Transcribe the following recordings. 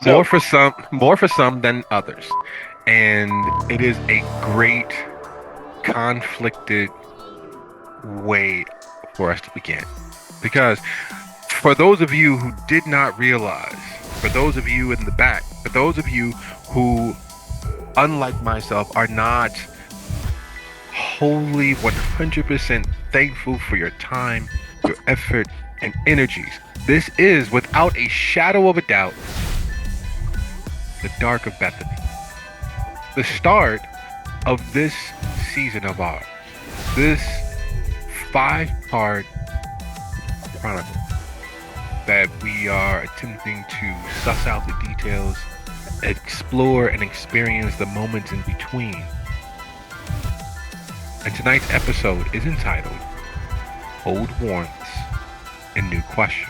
So, More for some than others. And it is a great conflicted way for us to begin. Because for those of you who did not realize, for those of you in the back, for those of you who, unlike myself, are not wholly 100% thankful for your time, your effort, and energies, this is, without a shadow of a doubt, the Dark of Bethany. The start of this season of ours. This five-part chronicle that we are attempting to suss out the details, explore and experience the moments in between. And tonight's episode is entitled Old Warrants and New Questions.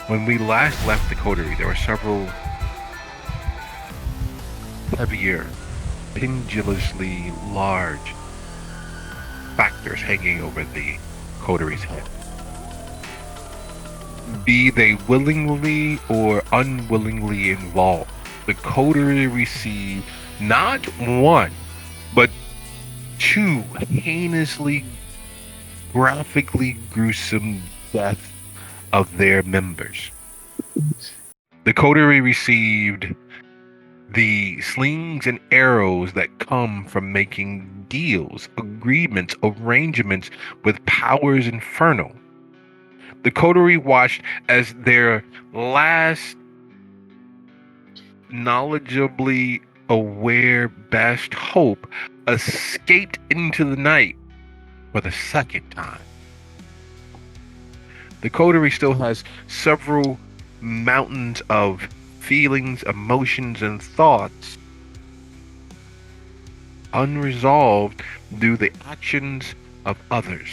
When we last left the coterie, there were several heavier, pendulously large factors hanging over the coterie's head. Be they willingly or unwillingly involved, the coterie received not one, but two heinously, graphically gruesome deaths of their members. The coterie received the slings and arrows that come from making deals, agreements, arrangements with powers infernal. The coterie watched as their last knowledgeably aware best hope escaped into the night for the second time. The coterie still has several mountains of feelings, emotions, and thoughts unresolved due to the actions of others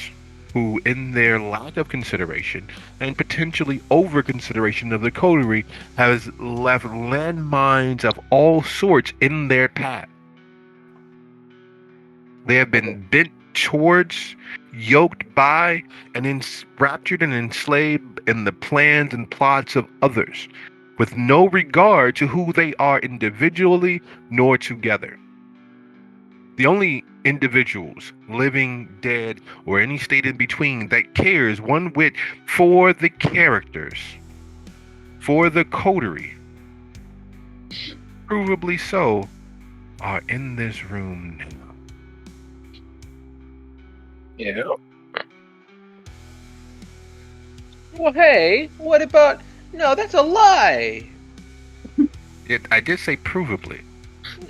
who, in their lack of consideration and potentially over consideration of the coterie, has left landmines of all sorts in their path. They have been bent towards, yoked by, and enraptured and enslaved in the plans and plots of others, with no regard to who they are individually nor together. The only individuals, living, dead, or any state in between, that cares one whit for the characters, for the coterie, provably so, are in this room now. yeah. Well, hey, what about? No, that's a lie. I did say provably.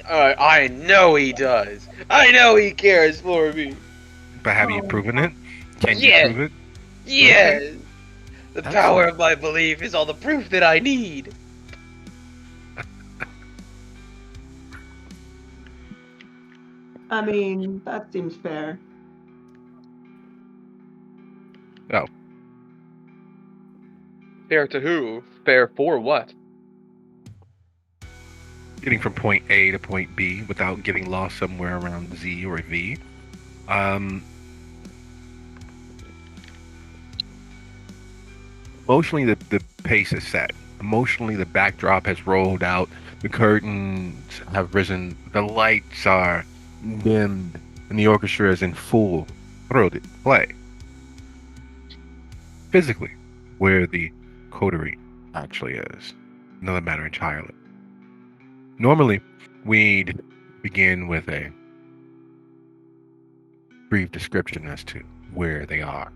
I know he does. I know he cares for me. But have you proven it? Can you Yes, prove it? Okay, yes. The power excellent. of my belief is all the proof that I need. I mean, that seems fair. Oh, Fair to who? Fair for what? getting from point A to point B without getting lost somewhere around Z or V. Um, Emotionally, the pace is set. Emotionally, the backdrop has rolled out. The curtains have risen. The lights are dimmed, and the orchestra is in full throated play. Physically, where the coterie actually is, another matter entirely. Normally, we'd begin with a brief description as to where they are,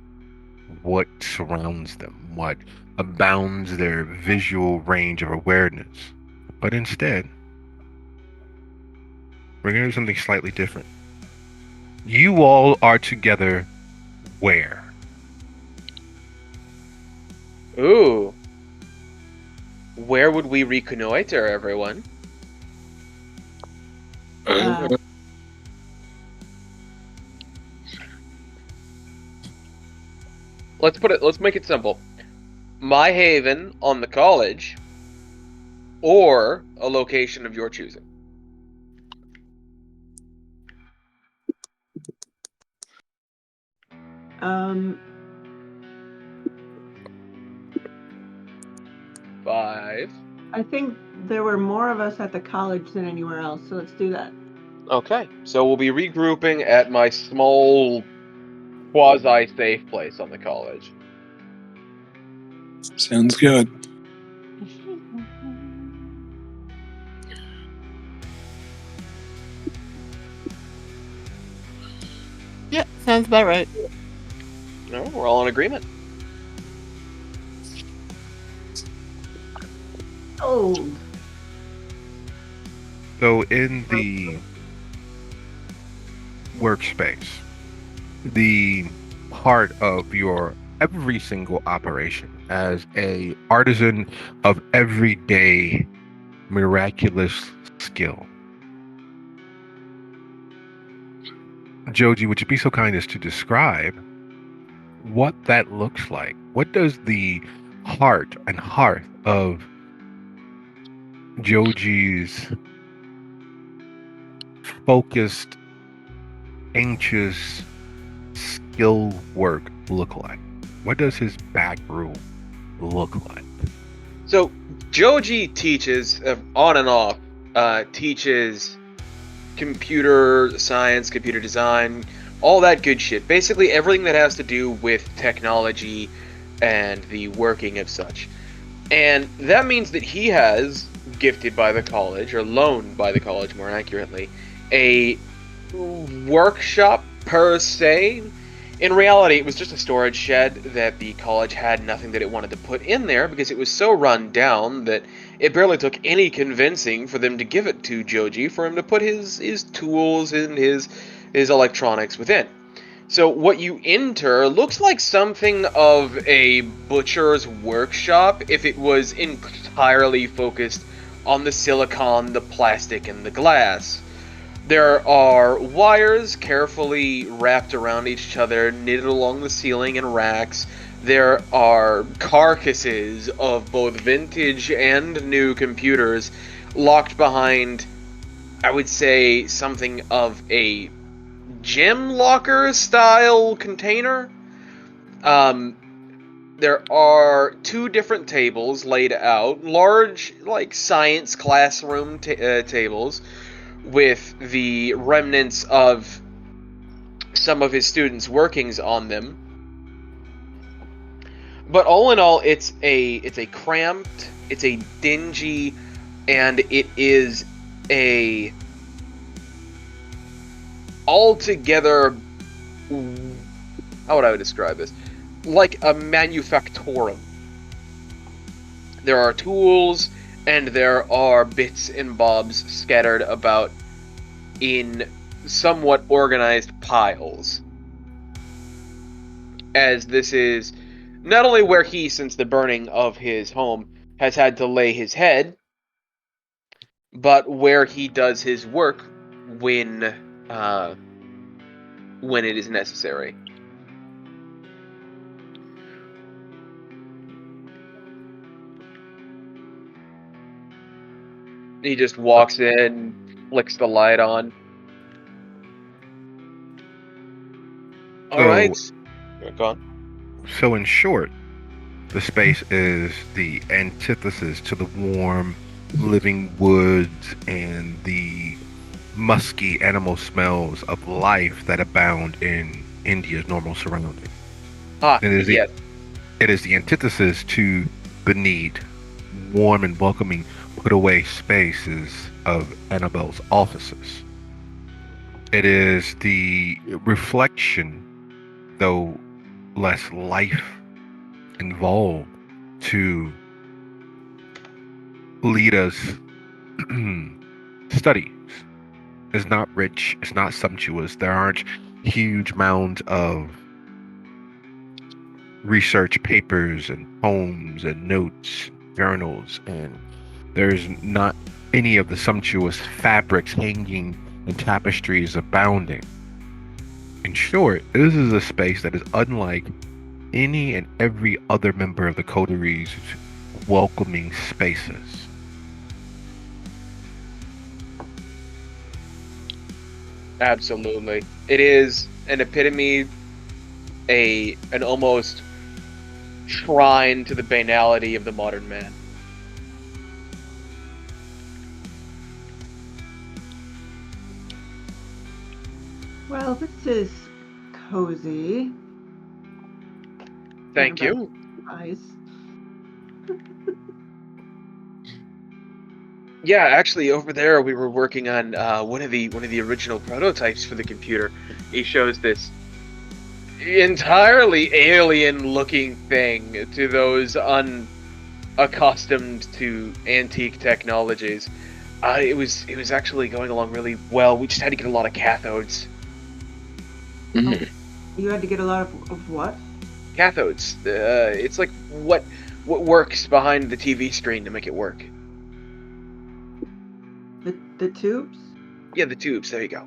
what surrounds them, what abounds their visual range of awareness. But instead, we're going to do something slightly different. You all are together where? Ooh. Where would we reconnoiter, everyone? Uh, Let's make it simple. My haven on the college, or a location of your choosing. um, 5, I think there were more of us at the college than anywhere else, so let's do that. Okay, so we'll be regrouping at my small quasi-safe place on the college. Sounds good. Yeah, sounds about right. No, we're all in agreement. Oh, So in the workspace, the heart of your every single operation as a artisan of everyday miraculous skill. Joji, would you be so kind as to describe what that looks like? What does the heart and hearth of Joji's focused, anxious skill work look like? What does his back room look like? So, Joji teaches, on and off, teaches computer science, computer design, all that good shit. Basically, everything that has to do with technology and the working of such. And that means that he has, gifted by the college, or loaned by the college more accurately, a workshop per se. In reality, it was just a storage shed that the college had nothing that it wanted to put in there because it was so run down that it barely took any convincing for them to give it to Joji for him to put his tools and his electronics within. So what you enter looks like something of a butcher's workshop if it was entirely focused on the silicon, the plastic, and the glass. There are wires carefully wrapped around each other, knitted along the ceiling in racks. There are carcasses of both vintage and new computers locked behind, I would say, something of a gem locker style container. There are two different tables laid out, large, like science classroom tables, with the remnants of some of his students' workings on them. But all in all, it's a cramped, it's a dingy, and it is a altogether, how would I describe this? Like a manufactorum. There are tools, and there are bits and bobs scattered about in somewhat organized piles. As this is not only where he, since the burning of his home, has had to lay his head, but where he does his work when it is necessary. He just walks in, flicks the light on. Alright. Go on. So in short, the space is the antithesis to the warm, living woods and the musky animal smells of life that abound in India's normal surroundings. It is yes. It is the antithesis to the neat, warm and welcoming put-away spaces of Annabelle's offices. It is the reflection, though less life involved, to Lita's studies. It's not rich, it's not sumptuous. There aren't huge mounds of research papers and poems and notes, journals, and there's not any of the sumptuous fabrics hanging and tapestries abounding. In short, this is a space that is unlike any and every other member of the coterie's welcoming spaces. Absolutely. It is an epitome, an almost shrine to the banality of the modern man. Well, this is cozy. Thank you. Nice. Yeah, actually, over there we were working on one of the original prototypes for the computer. He shows this entirely alien-looking thing to those unaccustomed to antique technologies. It was actually going along really well. We just had to get a lot of cathodes. Mhm. You had to get a lot of what? Cathodes. It's like what works behind the TV screen to make it work. The tubes? Yeah, the tubes. There you go.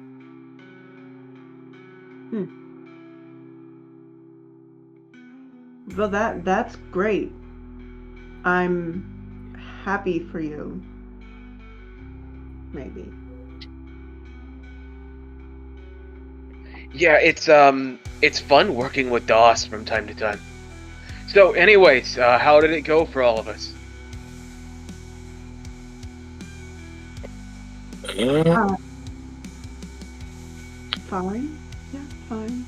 Well, that's great. I'm happy for you. Maybe. Yeah, it's fun working with DOS from time to time. So, anyways, how did it go for all of us? Uh, Fine. Yeah, fine.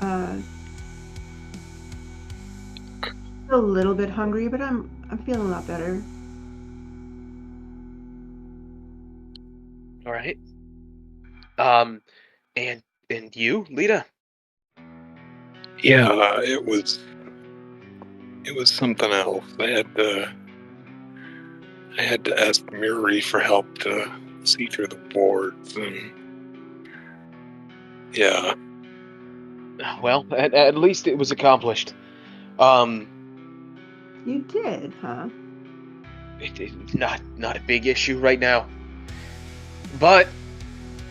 Uh, a little bit hungry, but I'm feeling a lot better. All right. Um, and you, Lita? yeah, it was something else. I had to ask Mirrorree for help to see through the boards, and yeah, Well, at least it was accomplished. Um, You did, huh? it's not a big issue right now, but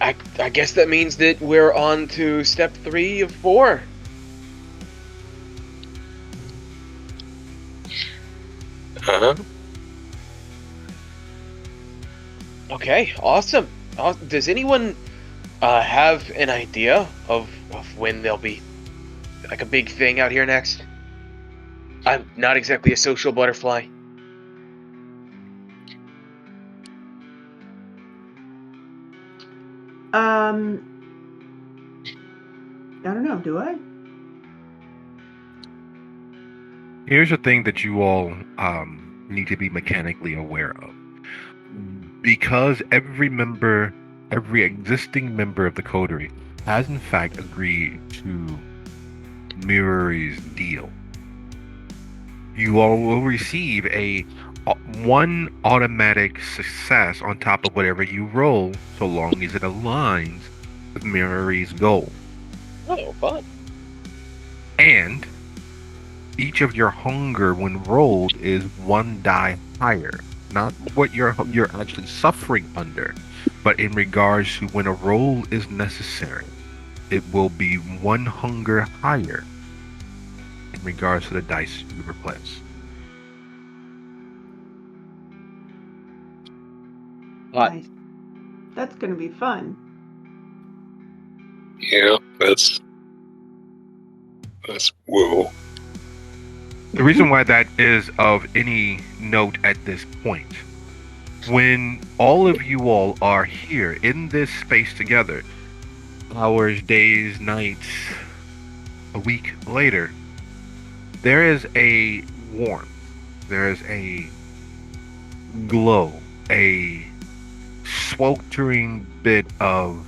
I guess that means that we're on to step 3 of 4. huh? Okay, awesome. Does anyone have an idea of when there'll be like a big thing out here next? I'm not exactly a social butterfly. I don't know. Do I? Here's a thing that you all need to be mechanically aware of. Because every existing member of the coterie has in fact agreed to Mirrorree's deal, you all will receive one automatic success on top of whatever you roll, so long as it aligns with Mirrorree's goal. Oh, fun. And each of your hunger when rolled is one die higher. Not what you're actually suffering under, but in regards to when a roll is necessary, it will be one hunger higher in regards to the dice you replace. Hot. Nice. That's gonna be fun. Yeah, that's woo. The reason why that is of any note at this point, when all of you all are here in this space together, hours, days, nights, a week later, there is a warmth, there is a glow, a sweltering bit of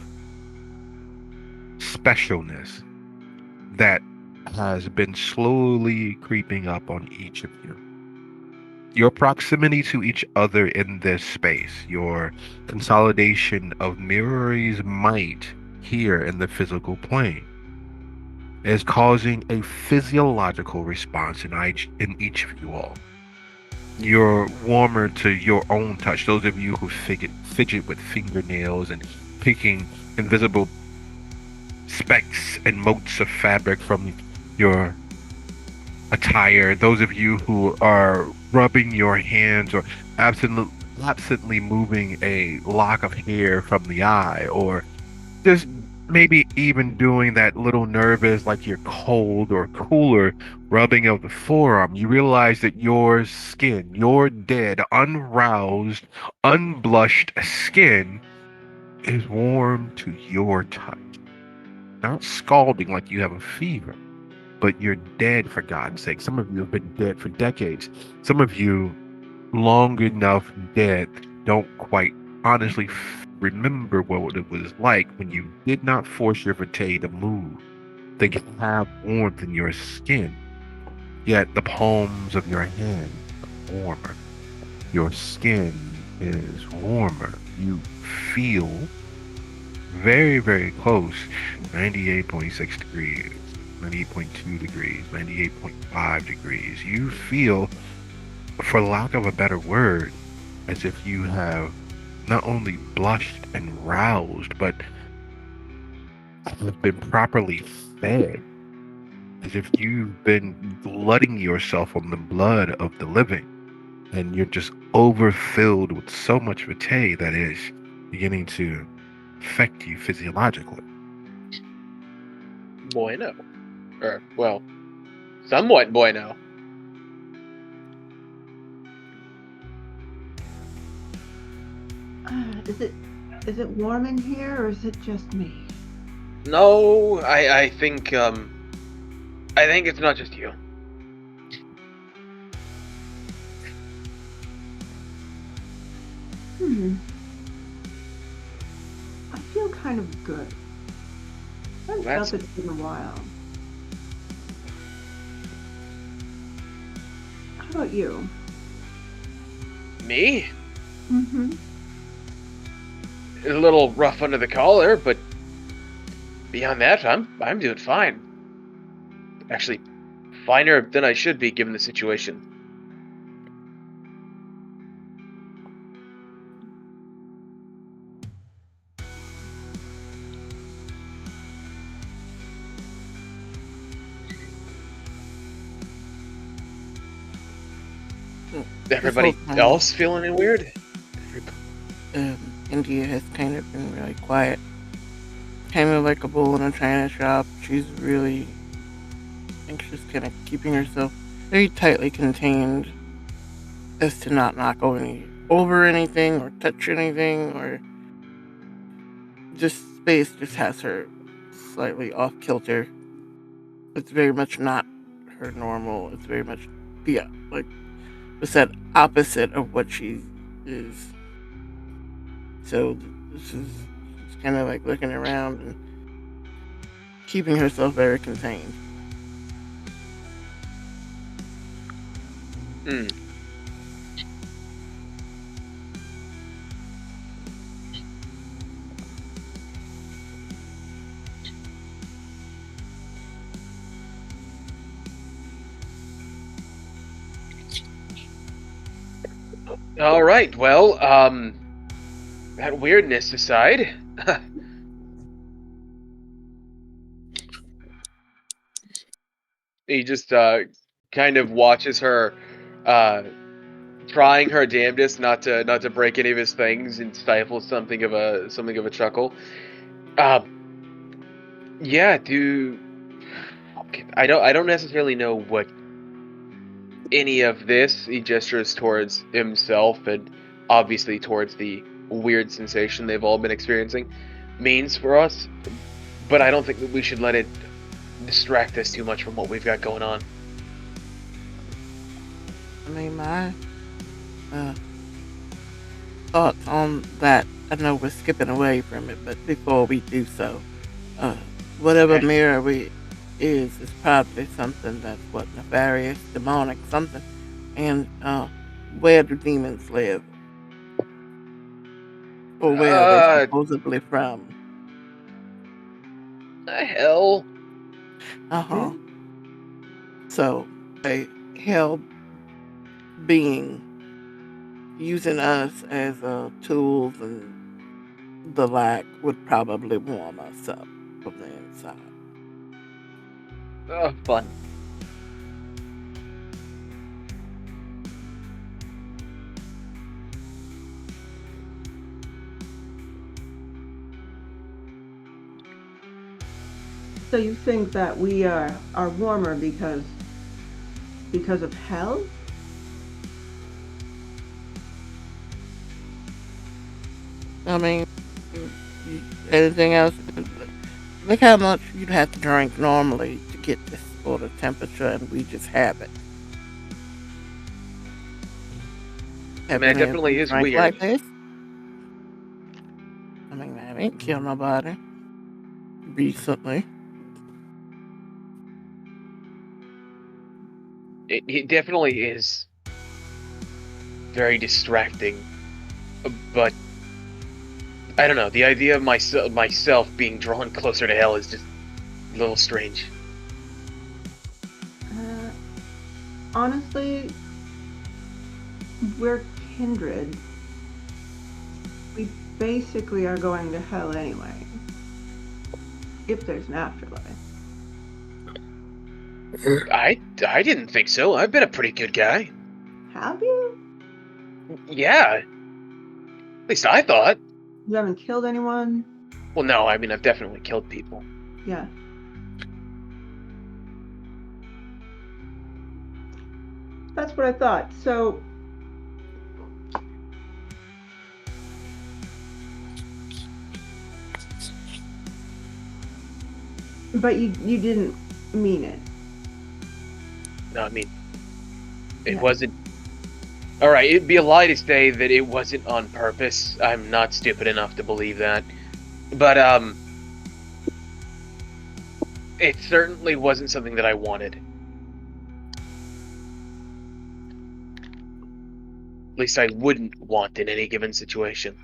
specialness that has been slowly creeping up on each of you. Your proximity to each other in this space, your consolidation of Mirrorree's might here in the physical plane, is causing a physiological response in each of you all. You're warmer to your own touch. Those of you who fidget with fingernails and picking invisible specks and motes of fabric from your attire. Those of you who are rubbing your hands or absently moving a lock of hair from the eye, or just maybe even doing that little nervous, like you're cold or cooler rubbing of the forearm, you realize that your skin, your dead, unroused, unblushed skin is warm to your touch. Not scalding like you have a fever, but you're dead for God's sake. Some of you have been dead for decades. Some of you long enough dead don't quite honestly remember what it was like when you did not force your vitae to move. They can have warmth in your skin, yet the palms of your hands are warmer. Your skin is warmer. You feel very, very close. 98.6 degrees, 98.2 degrees, 98.5 degrees. You feel, for lack of a better word, as if you have not only blushed and roused, but have been properly fed. As if you've been glutting yourself on the blood of the living, and you're just overfilled with so much vitae that is beginning to affect you physiologically. Bueno. Or, well, somewhat bueno. Is it warm in here, or is it just me? No, I think it's not just you. I feel kind of good. I haven't felt it in a while. How about you? Me? Mm-hmm. A little rough under the collar, but beyond that, I'm doing fine. Actually, finer than I should be given the situation. Everybody else feeling it weird? India has kind of been really quiet. Kind of like a bull in a china shop. She's really anxious, kind of keeping herself very tightly contained as to not knock over anything or touch anything, or just space just has her slightly off kilter. It's very much not her normal. It's very much like I said, opposite of what she is. So this is kind of like looking around and keeping herself very contained. All right. Well, that weirdness aside, he just kind of watches her trying her damnedest not to break any of his things and stifle something of a chuckle. Yeah, I don't necessarily know what any of this. He gestures towards himself and obviously towards the weird sensation they've all been experiencing means for us, but I don't think that we should let it distract us too much from what we've got going on. I mean, my thoughts on that, I know we're skipping away from it, but before we do so, whatever Mirrorree is probably something that's nefarious, demonic, something. And where do demons live? Or where are they supposedly from? The hell? Uh-huh. So, a hell being using us as tools and the like would probably warm us up from the inside. Oh, fun. So you think that we are warmer because of hell? I mean, anything else? Look how much you'd have to drink normally to get this sort of temperature, and we just have it. I Have mean, it any of definitely you is drank weird. like this? I mean, I ain't killed nobody recently. It definitely is very distracting, but I don't know. The idea of myself being drawn closer to hell is just a little strange. Honestly, we're kindred. We basically are going to hell anyway. If there's an afterlife. I didn't think so. I've been a pretty good guy. Have you? Yeah, at least I thought. You haven't killed anyone? Well, no, I mean, I've definitely killed people. Yeah. That's what I thought. So, but you didn't mean it. No, I mean, it Yeah. wasn't. Alright, it'd be a lie to say that it wasn't on purpose. I'm not stupid enough to believe that. But, it certainly wasn't something that I wanted. At least I wouldn't want in any given situation.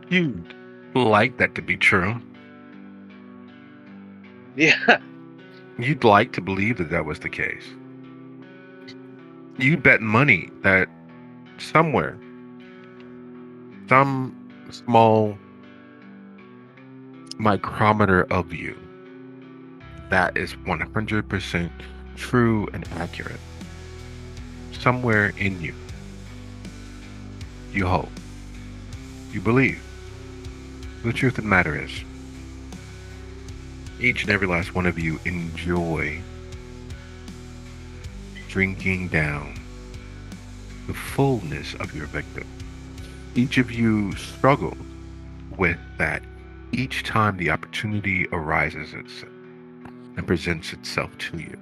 You'd like that to be true. Yeah, You'd like to believe that that was the case. You'd bet money that somewhere, some small micrometer of you, that is 100% true and accurate. Somewhere in you, you hope, you believe. The truth of the matter is, each and every last one of you enjoy drinking down the fullness of your victim. Each of you struggle with that each time the opportunity arises and presents itself to you.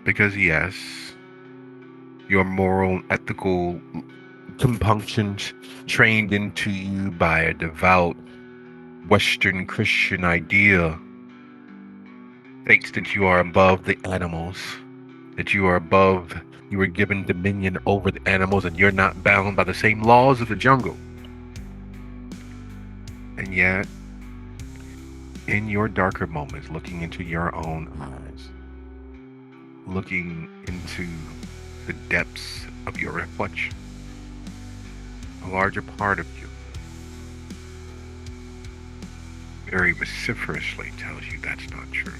Because yes, your moral, ethical compunctions trained into you by a devout Western Christian idea states that you are above the animals, that you are given dominion over the animals, and you're not bound by the same laws of the jungle. And yet, in your darker moments, looking into your own eyes, looking into the depths of your reflection, a larger part of you very vociferously tells you that's not true.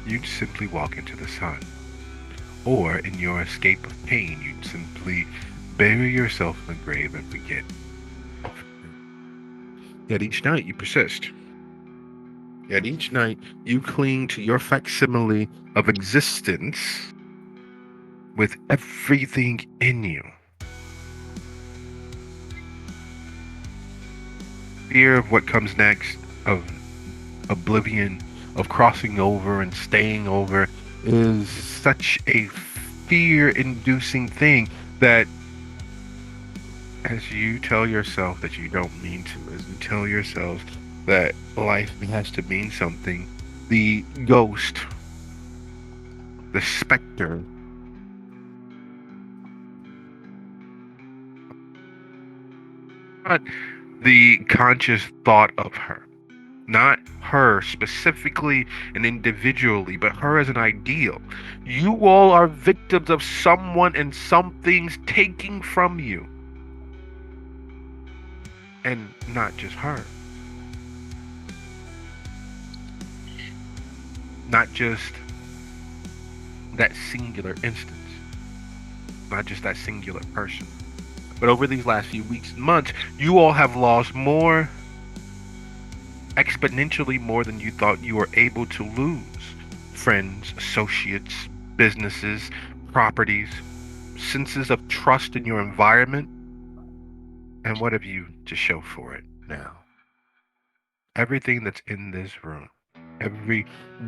You'd simply walk into the sun. Or, in your escape of pain, you'd simply bury yourself in the grave and forget. Yet each night you persist. Yet each night you cling to your facsimile of existence with everything in you. Fear of what comes next, of oblivion, of crossing over and staying over, is such a fear-inducing thing that as you tell yourself that you don't mean to, as you tell yourself that life has to mean something, the ghost, the specter, not the conscious thought of her, not her specifically and individually, but her as an ideal. You all are victims of someone and something's taking from you. And not just her. Not just that singular instance. Not just that singular person. But over these last few weeks and months, you all have lost more, exponentially more than you thought you were able to lose. Friends, associates, businesses, properties, senses of trust in your environment. And what have you to show for it now? Everything that's in this room, every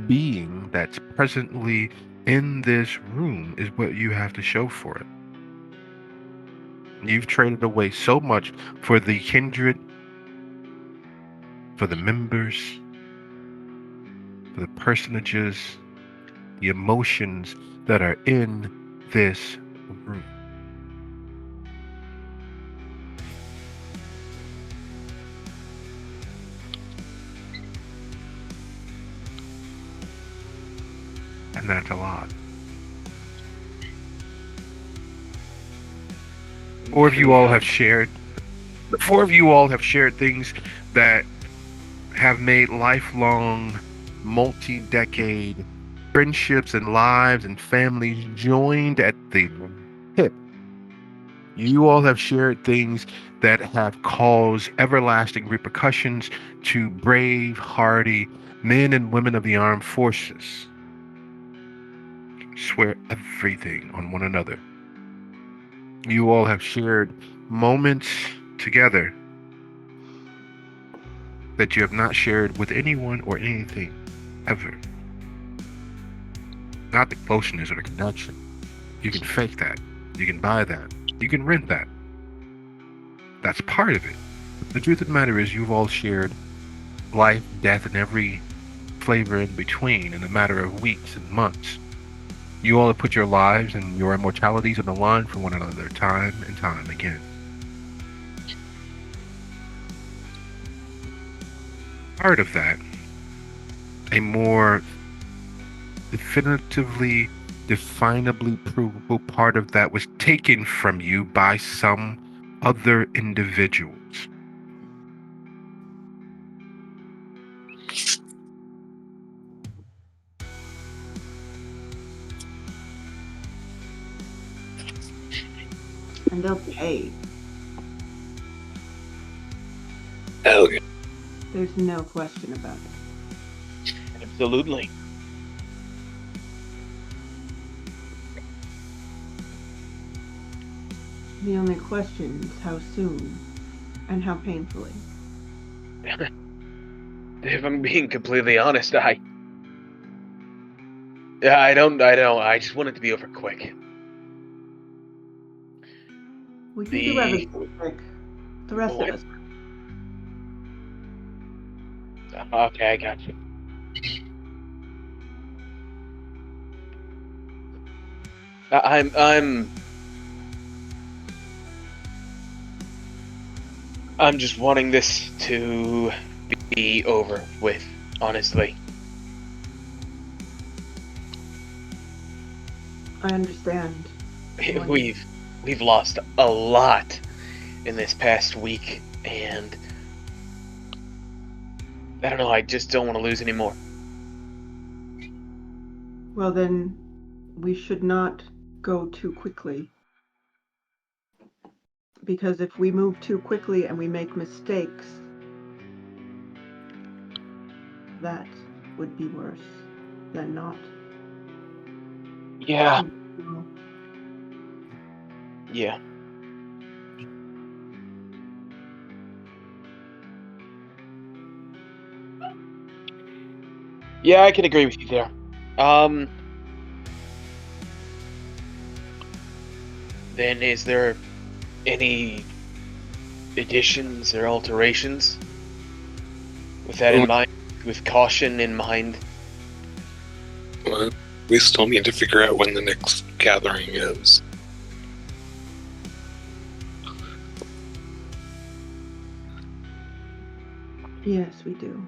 being that's presently in this room is what you have to show for it. You've traded away so much for the kindred, for the members, for the personages, the emotions that are in this room. And that's a lot. Four of you all have shared things that have made lifelong, multi-decade friendships and lives and families joined at the hip. You all have shared things that have caused everlasting repercussions to brave, hardy men and women of the armed forces. Swear everything on one another. You all have shared moments together that you have not shared with anyone or anything ever. Not the closeness or the connection. You can fake that. You can buy that. You can rent that. That's part of it. The truth of the matter is you've all shared life, death, and every flavor in between in a matter of weeks and months. You all have put your lives and your immortalities on the line for one another time and time again. Part of that, a more definitively, definably provable part of that was taken from you by some other individuals. And they'll pay. Hell yeah. There's no question about it. Absolutely. The only question is how soon and how painfully. If I'm being completely honest, I don't. I just want it to be over quick. We can do everything quick. The rest What? of us. Okay, I got you. I'm just wanting this to be over with, honestly. I understand. We've lost a lot in this past week, and I don't know, I just don't want to lose any more. Well, then we should not go too quickly. Because if we move too quickly and we make mistakes, that would be worse than not. Yeah. Yeah. Yeah, I can agree with you there. Then is there any additions or alterations with that in mind, with caution in mind? Well, we still need to figure out when the next gathering is. Yes, we do.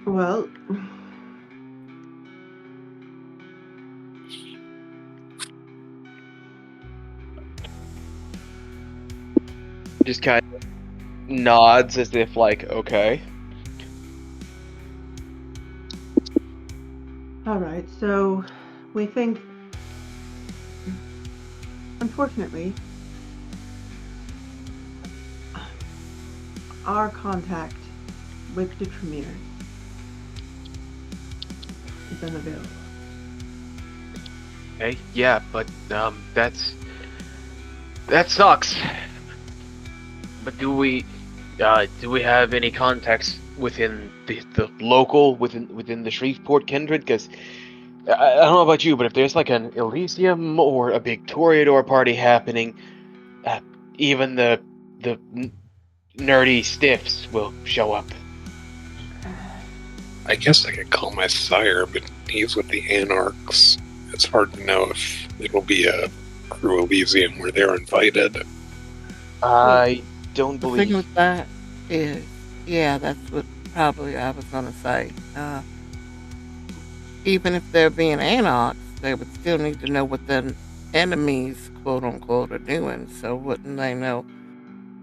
Well, just kind of nods as if like, okay. All right, so we think, unfortunately, our contact with the Tremere is unavailable. Okay, yeah, but that sucks. But do we have any contacts within the local within the Shreveport Kindred? Because I don't know about you, but if there's like an Elysium or a big Toreador party happening, even the nerdy stiffs will show up. I guess I could call my sire, but he's with the Anarchs. It's hard to know if it'll be a crew Elysium where they're invited. I don't The thing believe. with that is, yeah, that's what probably I was gonna say. Even if they're being anarchs, they would still need to know what the enemies, quote unquote, are doing. So wouldn't they know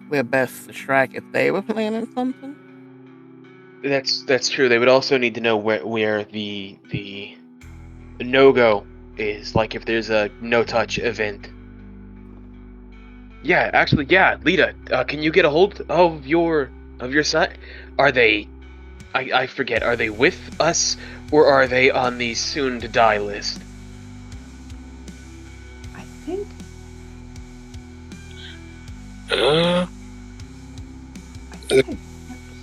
where best to strike if they were planning something? That's true. They would also need to know where the no-go is, like if there's a no-touch event. Yeah, actually, yeah, Lita, can you get a hold of your side? Are they? I forget. Are they with us or are they on the soon-to-die list? I think Uh, I checked the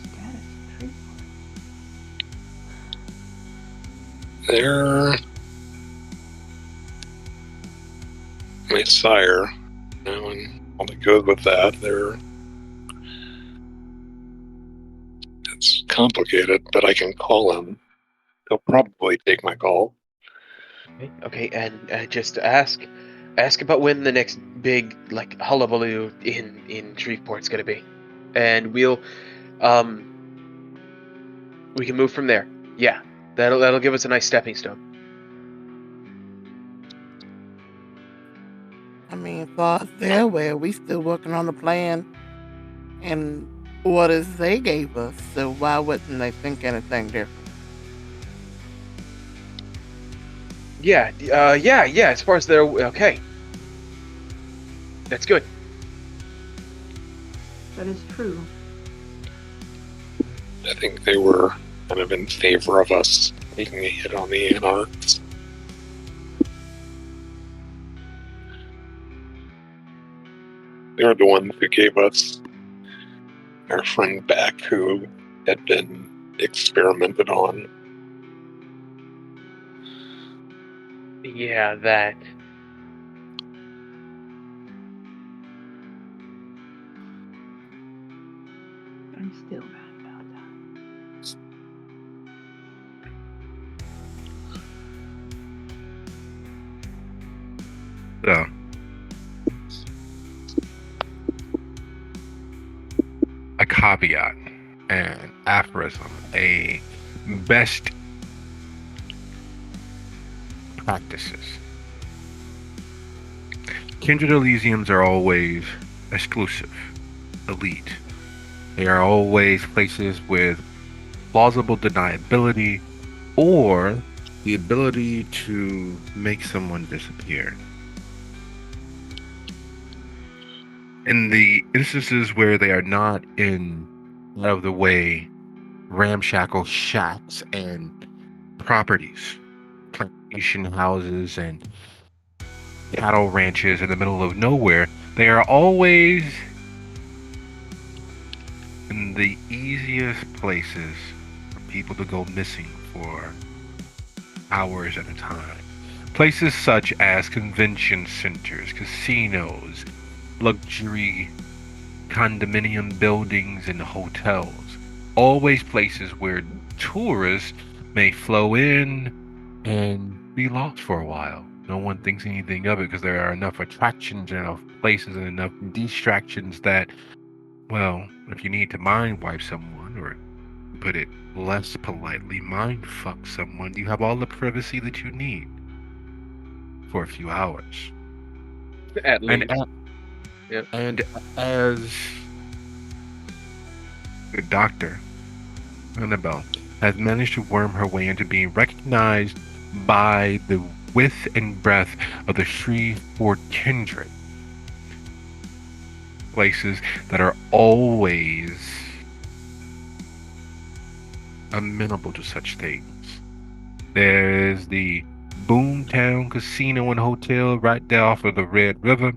status of Shreveport. they're my sire. And all that goes with that, it's complicated, but I can call him. He'll probably take my call. Okay, and just ask about when the next big like hullabaloo in Shreveport's gonna be, and we can move from there. Yeah, that'll give us a nice stepping stone. I mean, far as they're aware, we still working on the plan and orders they gave us. So why wouldn't they think anything different? Yeah, yeah. As far as they're okay, that's good. That is true. I think they were kind of in favor of us taking a hit on the Anarchs. They were the ones who gave us our friend back who had been experimented on. Yeah, that. I'm still mad about that. So, a caveat, an aphorism, a best practices. Kindred Elysiums are always exclusive, elite. They are always places with plausible deniability or the ability to make someone disappear. In the instances where they are not in out of the way ramshackle shacks and properties, plantation houses and cattle ranches in the middle of nowhere, they are always in the easiest places for people to go missing for hours at a time. Places such as convention centers, casinos, luxury condominium buildings, and hotels. Always places where tourists may flow in and be lost for a while. No one thinks anything of it because there are enough attractions and enough places and enough distractions that, well, if you need to mind wipe someone, or put it less politely, mind fuck someone, you have all the privacy that you need for a few hours. At And least. Yep. and as The doctor, Annabelle, has managed to worm her way into being recognized by the width and breadth of the Shreveport Kindred. Places that are always amenable to such things. There's the Boomtown Casino and Hotel right there off of the Red River.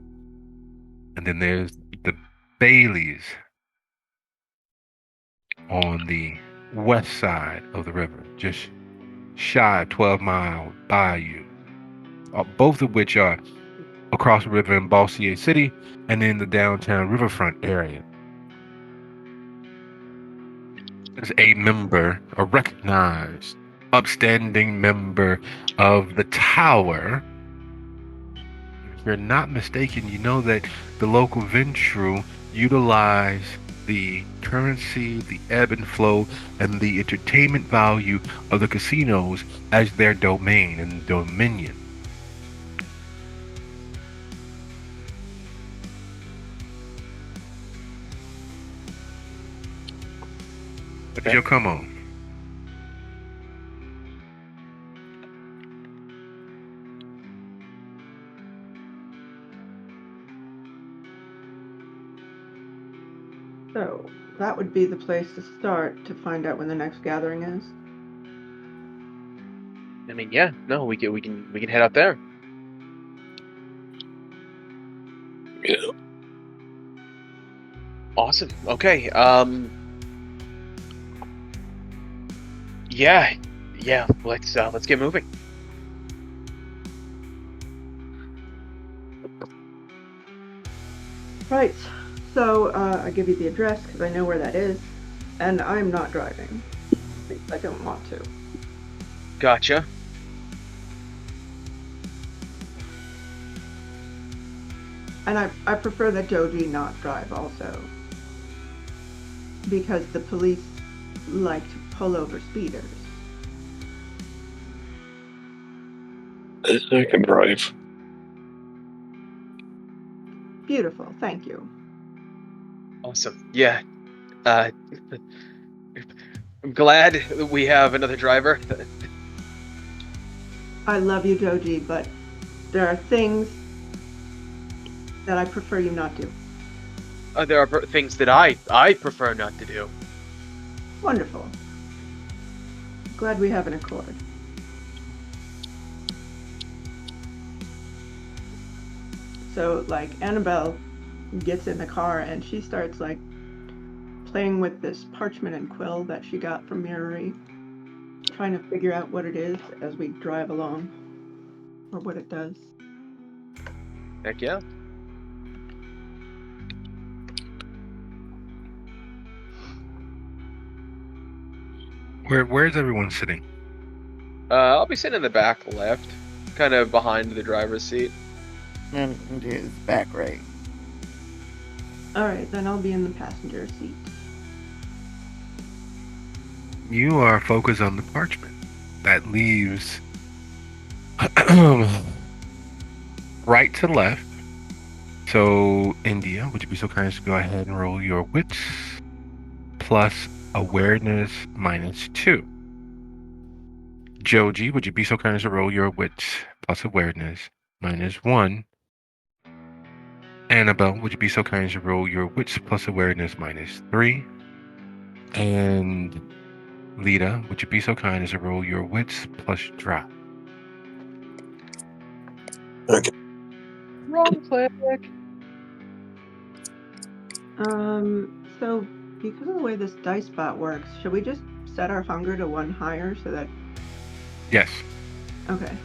And then there's the Bailey's on the west side of the river, just shy of 12 Mile Bayou. Both of which are across the river in Bossier City and in the downtown riverfront area. As a recognized, upstanding member of the Tower, if you're not mistaken, you know that the local Ventru utilize the currency, the ebb and flow, and the entertainment value of the casinos as their domain and dominion. What did you come on? So that would be the place to start to find out when the next gathering is. I mean, yeah, no, we can head out there. Yeah. Awesome. Okay. Yeah. Let's get moving. Right. So I give you the address because I know where that is, and I'm not driving. At least I don't want to. Gotcha. And I prefer that Joji not drive also, because the police like to pull over speeders. I can drive. Beautiful, thank you. Awesome. Yeah. I'm glad that we have another driver. I love you, Joji, but there are things that I prefer you not do. There are things that I prefer not to do. Wonderful. Glad we have an accord. So, like, Annabelle gets in the car and she starts, like, playing with this parchment and quill that she got from Mirrorree, trying to figure out what it is as we drive along, or what it does. Heck yeah. Where's everyone sitting? I'll be sitting in the back left, kind of behind the driver's seat. And his back right. Alright, then I'll be in the passenger seat. You are focused on the parchment. That leaves right to left. So, India, would you be so kind as to go ahead and roll your wits plus awareness -2. Joji, would you be so kind as to roll your wits plus awareness -1. Annabelle, would you be so kind as to roll your wits plus awareness -3. And Lita, would you be so kind as to roll your wits plus drop? Okay. Wrong click. So because of the way this dice bot works, should we just set our hunger to 1 higher so that... Yes. Okay.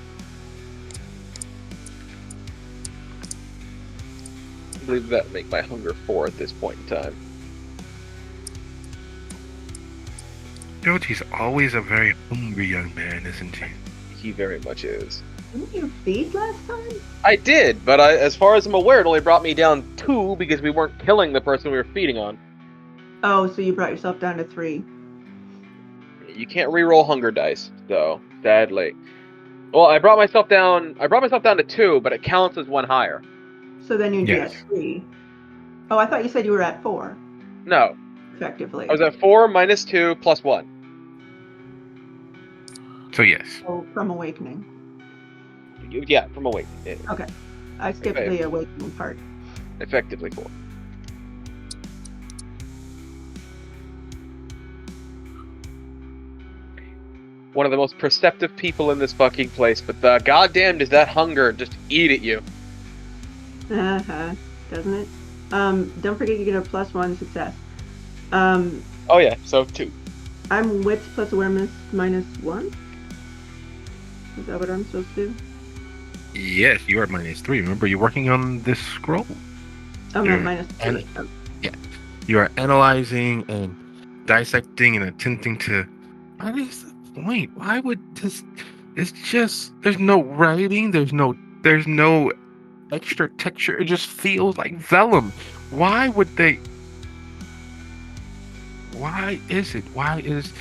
I believe that would make my hunger 4 at this point in time. Joji's always a very hungry young man, isn't he? He very much is. Didn't you feed last time? I did, but as far as I'm aware, it only brought me down 2 because we weren't killing the person we were feeding on. Oh, so you brought yourself down to 3. You can't re-roll hunger dice, though, sadly. Well, I brought myself down to 2, but it counts as 1 higher. So then you'd Yes. be at 3. Oh, I thought you said you were at 4. No. effectively. I was at 4 minus 2 plus 1. So yes. So from awakening. Yeah, from awakening. Okay. I skipped the awakening part. Effectively 4. One of the most perceptive people in this fucking place, but goddamn does that hunger just eat at you. Uh-huh. Doesn't it? Don't forget you get a +1 success. Oh yeah, so 2. I'm wits plus awareness -1. Is that what I'm supposed to do? Yes, you are -3. Remember, you're working on this scroll. I'm You're at -3. Oh. Yeah. You are analyzing and dissecting and attempting to. What is the point? Why would this? It's just there's no writing. There's no extra texture. It just feels like vellum. Why would they? Why is it? Why is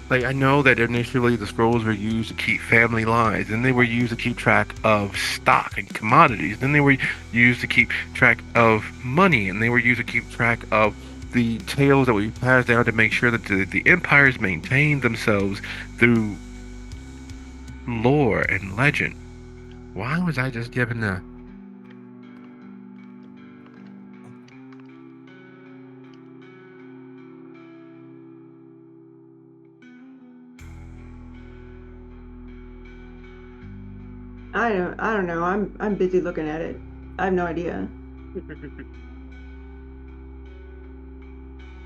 like I know that initially the scrolls were used to keep family lives, then they were used to keep track of stock and commodities, then they were used to keep track of money, and they were used to keep track of the tales that we passed down to make sure that the empires maintained themselves through lore and legend. Why was I just given a I don't know. I'm busy looking at it. I have no idea.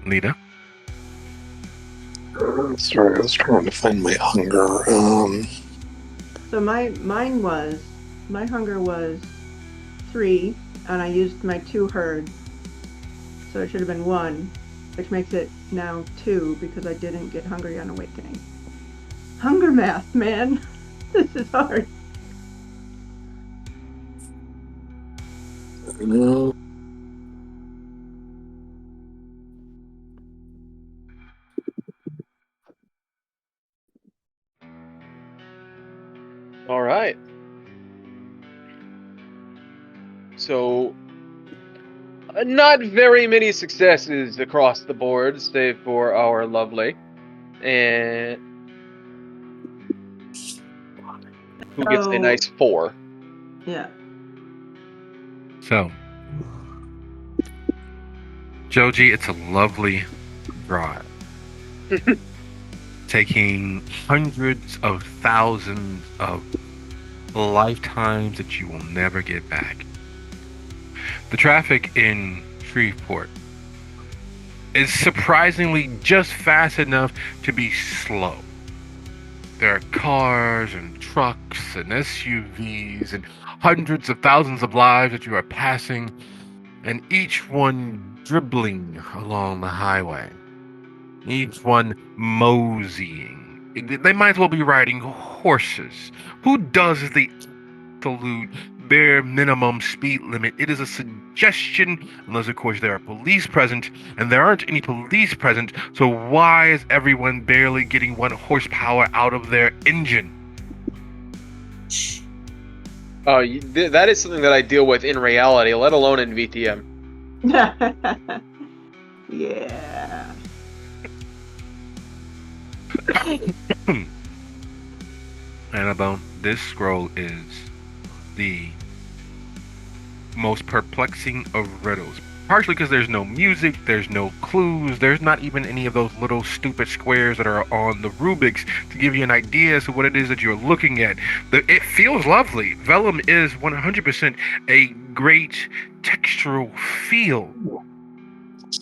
Lita? Sorry, I was trying to find my hunger. So my hunger was 3, and I used my 2 herd, so it should have been 1, which makes it now 2 because I didn't get hungry on awakening. Hunger math, man. This is hard. No. All right. So, not very many successes across the board, save for our lovely. And who gets a nice 4. Yeah. So, Joji, it's a lovely drive. Taking hundreds of thousands of lifetimes that you will never get back. The traffic in Shreveport is surprisingly just fast enough to be slow. There are cars and trucks and SUVs and hundreds of thousands of lives that you are passing, and each one dribbling along the highway. Each one moseying. They might as well be riding horses. Who does the absolute bare minimum speed limit? It is a suggestion, unless of course there are police present, and there aren't any police present, so why is everyone barely getting 1 horsepower out of their engine? That is something that I deal with in reality, let alone in VTM. Yeah. Annabelle, this scroll is the most perplexing of riddles. Partially because there's no music, there's no clues, there's not even any of those little stupid squares that are on the Rubik's to give you an idea as to what it is that you're looking at. It feels lovely. Vellum is 100% a great textural feel.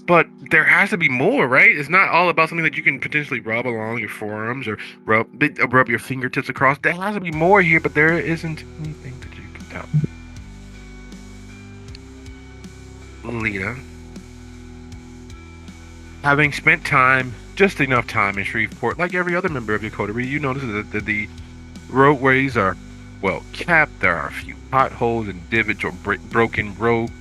But there has to be more, right? It's not all about something that you can potentially rub along your forearms or rub your fingertips across. There has to be more here, but there isn't anything that you can tell. Lita, having spent time, just enough time in Shreveport, like every other member of your coterie, you notice that the roadways are well capped. There are a few potholes and divots or broken road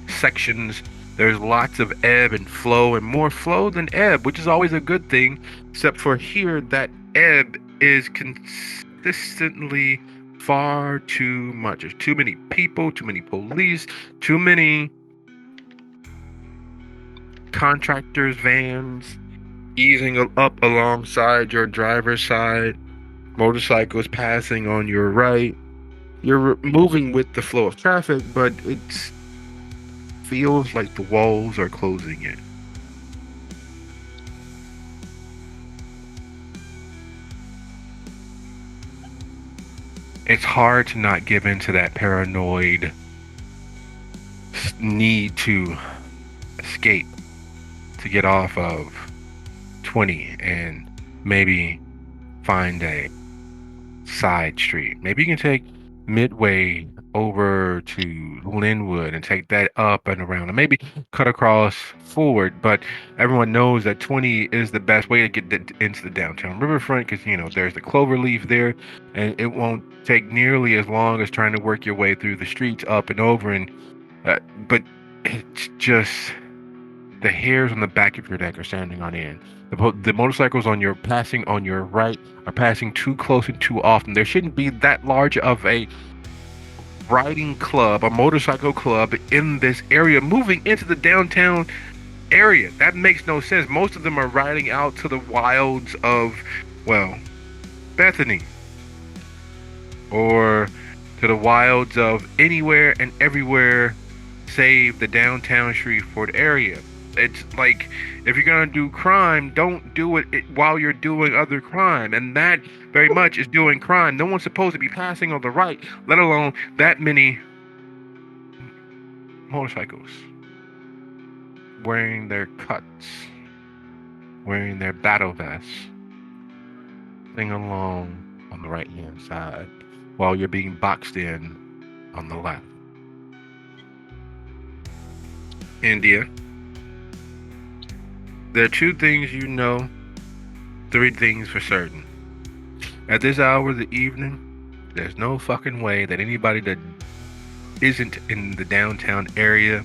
sections. There's lots of ebb and flow, and more flow than ebb, which is always a good thing, except for here that ebb is consistently far too much. There's too many people, too many police, too many contractors' vans easing up alongside your driver's side, motorcycles passing on your right. You're moving with the flow of traffic, but it feels like the walls are closing in. It's hard to not give in to that paranoid need to escape, to get off of 20 and maybe find a side street. Maybe you can take Midway over to Linwood and take that up and around, and maybe cut across forward. But everyone knows that 20 is the best way to get into the downtown riverfront because there's the cloverleaf there, and it won't take nearly as long as trying to work your way through the streets up and over. And but it's just the hairs on the back of your neck are standing on end. The motorcycles passing on your right are passing too close and too often. There shouldn't be that large of a riding club, a motorcycle club in this area moving into the downtown area. That makes no sense. Most of them are riding out to the wilds of, well, Bethany, or to the wilds of anywhere and everywhere save the downtown Shreveport area. It's like, if you're gonna do crime, don't do it while you're doing other crime, and that very much is doing crime. No one's supposed to be passing on the right, let alone that many motorcycles wearing their cuts, wearing their battle vests, sing along on the right hand side while you're being boxed in on the left. India. There are two things you know, three things for certain. At this hour of the evening, there's no fucking way that anybody that isn't in the downtown area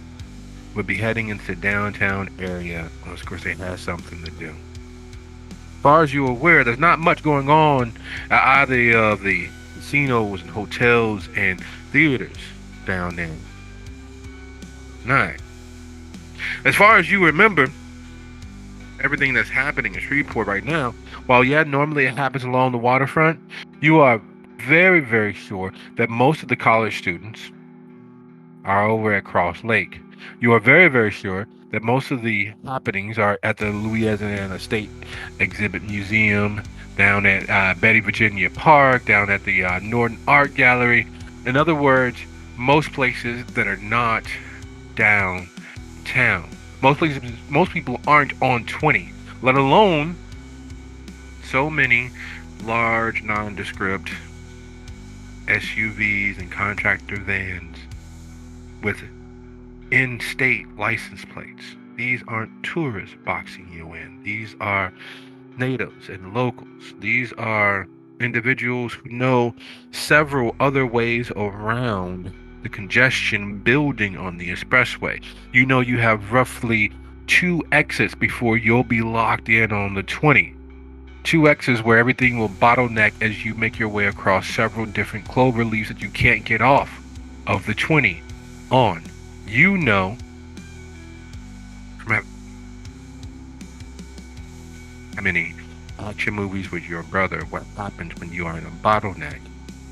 would be heading into the downtown area unless, of course, they have something to do. As far as you're aware, there's not much going on at either of the casinos and hotels and theaters down there. Nice. As far as you remember, everything that's happening in Shreveport right now, while normally it happens along the waterfront, you are very, very sure that most of the college students are over at Cross Lake. You are very, very sure that most of the happenings are at the Louisiana State Exhibit Museum, down at Betty Virginia Park, down at the Norton Art Gallery. In other words, most places that are not downtown. Most people aren't on 20, let alone so many large nondescript SUVs and contractor vans with in-state license plates. These aren't tourists boxing you in. These are natives and locals. These are individuals who know several other ways around the congestion building on the expressway. You have roughly 2 exits before you'll be locked in on the 20. 2 exits where everything will bottleneck as you make your way across several different clover leaves that you can't get off of the 20 on. From how many action movies with your brother what happens when you are in a bottleneck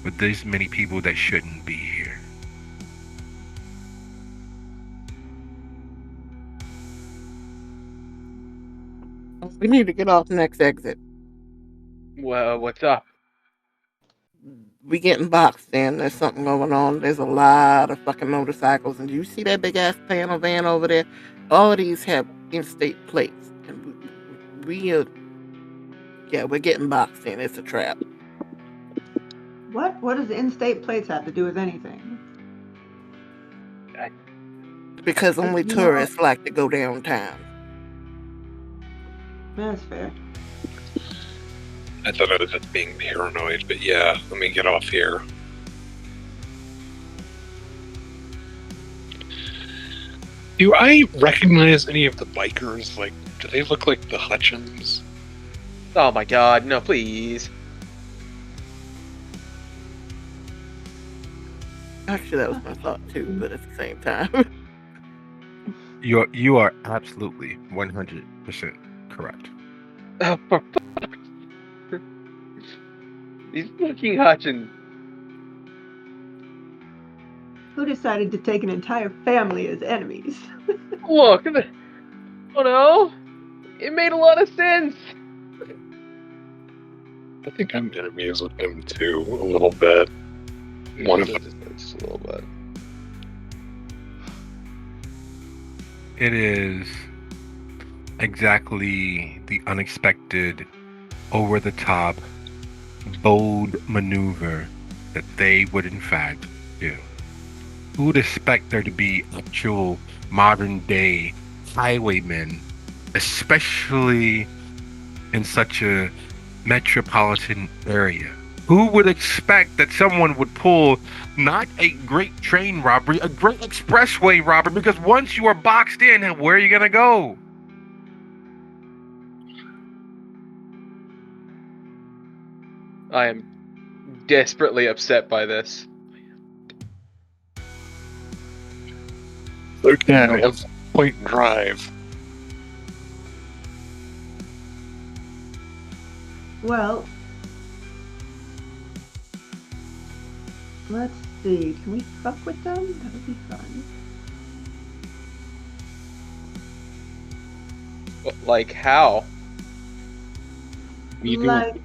with this many people that shouldn't be here. We need to get off next exit. Well, what's up? We getting boxed in. There's something going on. There's a lot of fucking motorcycles. And do you see that big ass panel van over there? All of these have in-state plates. And we're getting boxed in. It's a trap. What does the in-state plates have to do with anything? Because only tourists like to go downtown. That's fair. I thought I was just being paranoid, but yeah, let me get off here. Do I recognize any of the bikers? Like, do they look like the Hutchins? Oh my god, no, please. Actually, that was my thought too, but at the same time. You are absolutely 100% correct. Oh, for these fucking Hutchins. Who decided to take an entire family as enemies? Look, oh no, it made a lot of sense. I think I'm enemies with him too, a little bit. One of them. Just a little bit. It is exactly the unexpected, over the top, bold maneuver that they would in fact do. Who would expect there to be actual modern day highwaymen, especially in such a metropolitan area? Who would expect that someone would pull not a great train robbery, a great expressway robbery? Because once you are boxed in, where are you gonna go? I am desperately upset by this. Okay, I have point and drive. Well, let's see. Can we fuck with them? That would be fun. But, like, how? You do Like,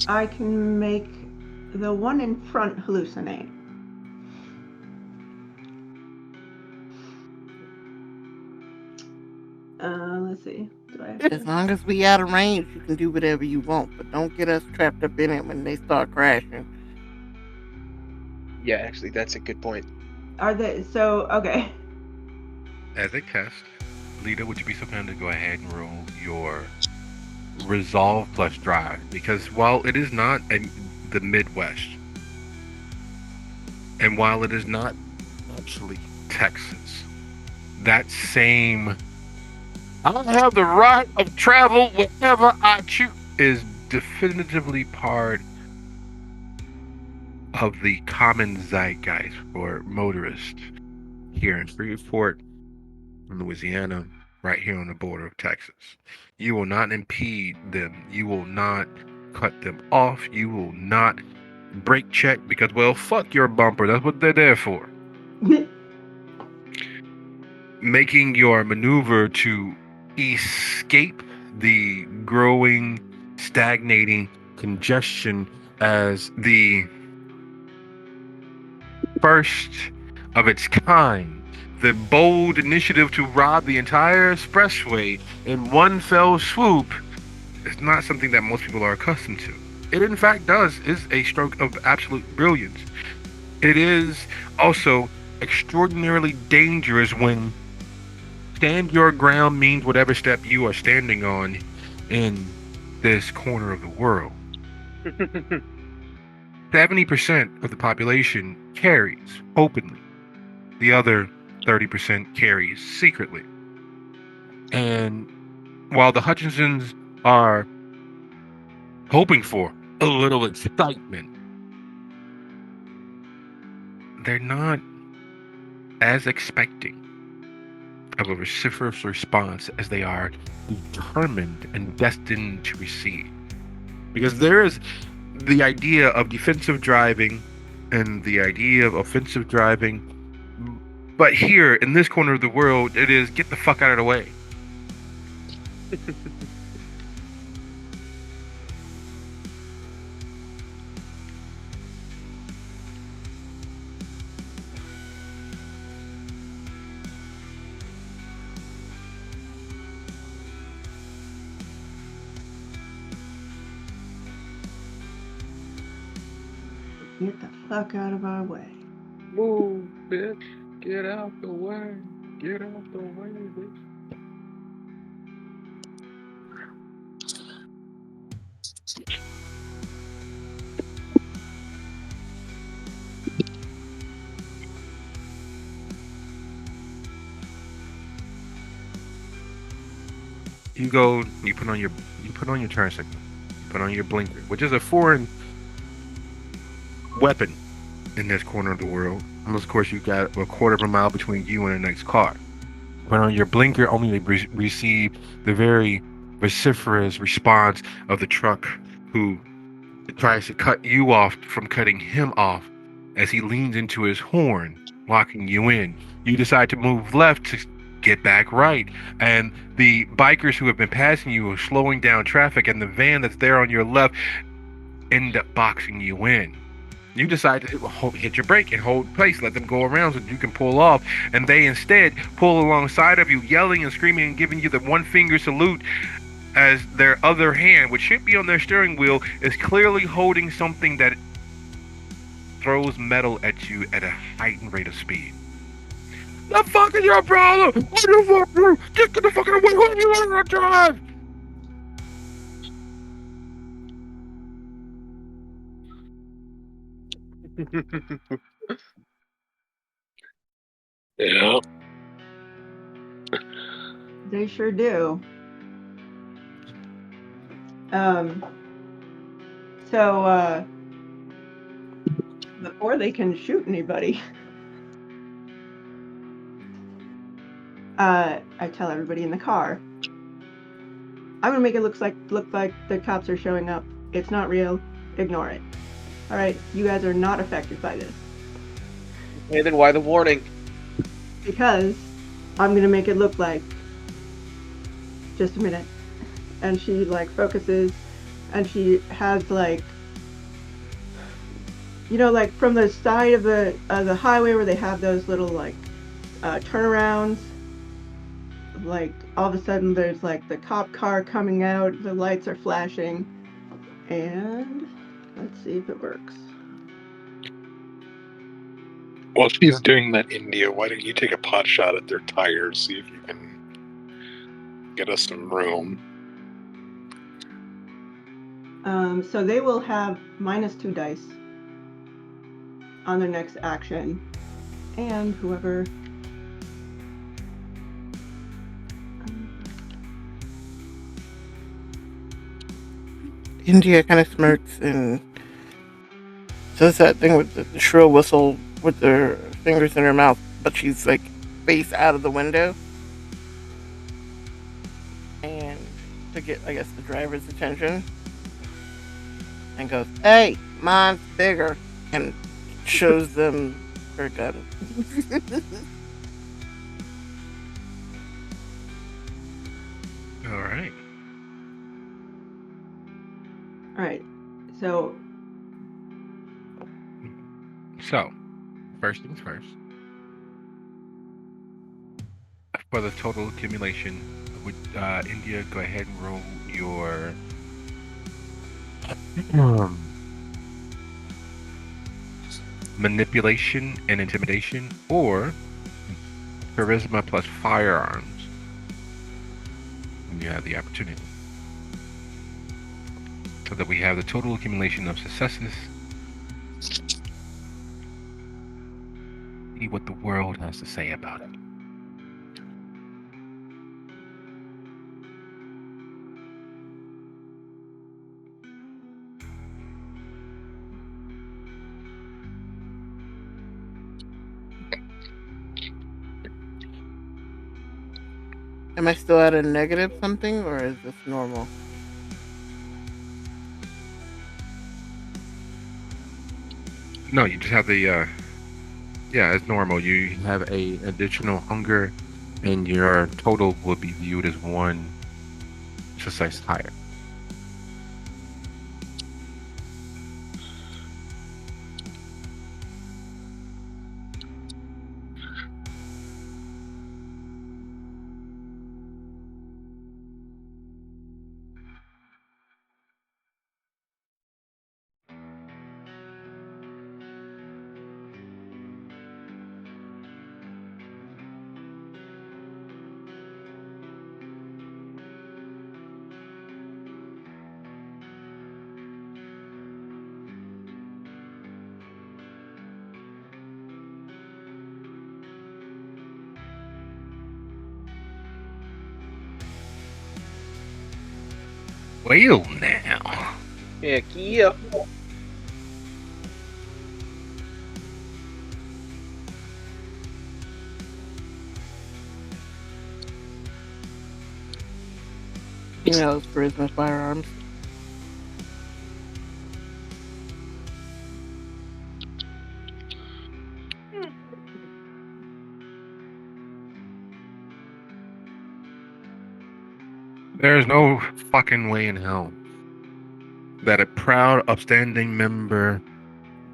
I can make the one in front hallucinate. Let's see. Do I have As to... long as we out of range, you can do whatever you want, but don't get us trapped up in it when they start crashing. Yeah, actually, that's a good point. Are they... So, okay. As a test, Lita, would you be so kind to go ahead and roll your resolve plus drive? Because while it is not the Midwest, and while it is not actually Texas, that same I have the right of travel wherever I choose is definitively part of the common zeitgeist for motorists here in Freeport, Louisiana, right here on the border of Texas. You will not impede them. You will not cut them off. You will not brake check because, well, fuck your bumper. That's what they're there for. Making your maneuver to escape the growing, stagnating congestion as the first of its kind, the bold initiative to rob the entire expressway in one fell swoop is not something that most people are accustomed to. It in fact is a stroke of absolute brilliance. It is also extraordinarily dangerous when stand your ground means whatever step you are standing on in this corner of the world. 70% of the population carries openly. The other 30% carries secretly. And while the Hutchinsons are hoping for a little excitement, they're not as expecting of a vociferous response as they are determined and destined to receive. Because there is the idea of defensive driving and the idea of offensive driving, but here in this corner of the world, it is get the fuck out of the way. Get the fuck out of our way. Move, bitch. Get out the way. Get out the way, bitch. You go, you put on your turn signal, you put on your blinker, which is a foreign weapon in this corner of the world. Unless, of course, you got a quarter of a mile between you and the next car. But on your blinker, only receive the very vociferous response of the truck who tries to cut you off from cutting him off as he leans into his horn, locking you in. You decide to move left to get back right, and the bikers who have been passing you are slowing down traffic, and the van that's there on your left end up boxing you in. You decide to hit your brake and hold place, let them go around so you can pull off, and they instead pull alongside of you, yelling and screaming and giving you the one finger salute as their other hand, which should be on their steering wheel, is clearly holding something that throws metal at you at a heightened rate of speed. The fuck is your problem? What the fuck? Just get the fucking away! What are you want to drive? Yeah. They sure do. So before they can shoot anybody, I tell everybody in the car, I'm gonna make it look like the cops are showing up. It's not real. Ignore it. All right, you guys are not affected by this. Okay, then why the warning? Because I'm gonna make it look like. Just a minute. And she like focuses, and she has like, you know, like from the side of the highway where they have those little like turnarounds. Like all of a sudden there's like the cop car coming out, the lights are flashing, and let's see if it works. While she's doing that, India, why don't you take a pot shot at their tires, see if you can get us some room. So they will have -2 dice on their next action, and whoever. India kind of smirks and does that thing with the shrill whistle with her fingers in her mouth, but she's like face out of the window. And to get, I guess, the driver's attention. And goes, "Hey, mine's bigger," and shows them her gun. All right. All right. So first things first. For the total accumulation, would India go ahead and roll your manipulation and intimidation, or charisma plus firearms when you have the opportunity, so that we have the total accumulation of successes. See what the world has to say about it. Am I still at a negative something, or is this normal? No, you just have the yeah, it's normal. You have a additional hunger, and your total will be viewed as one success higher. Well, now. Heck yeah. Females charisma firearms. There's no fucking way in hell that a proud, upstanding member,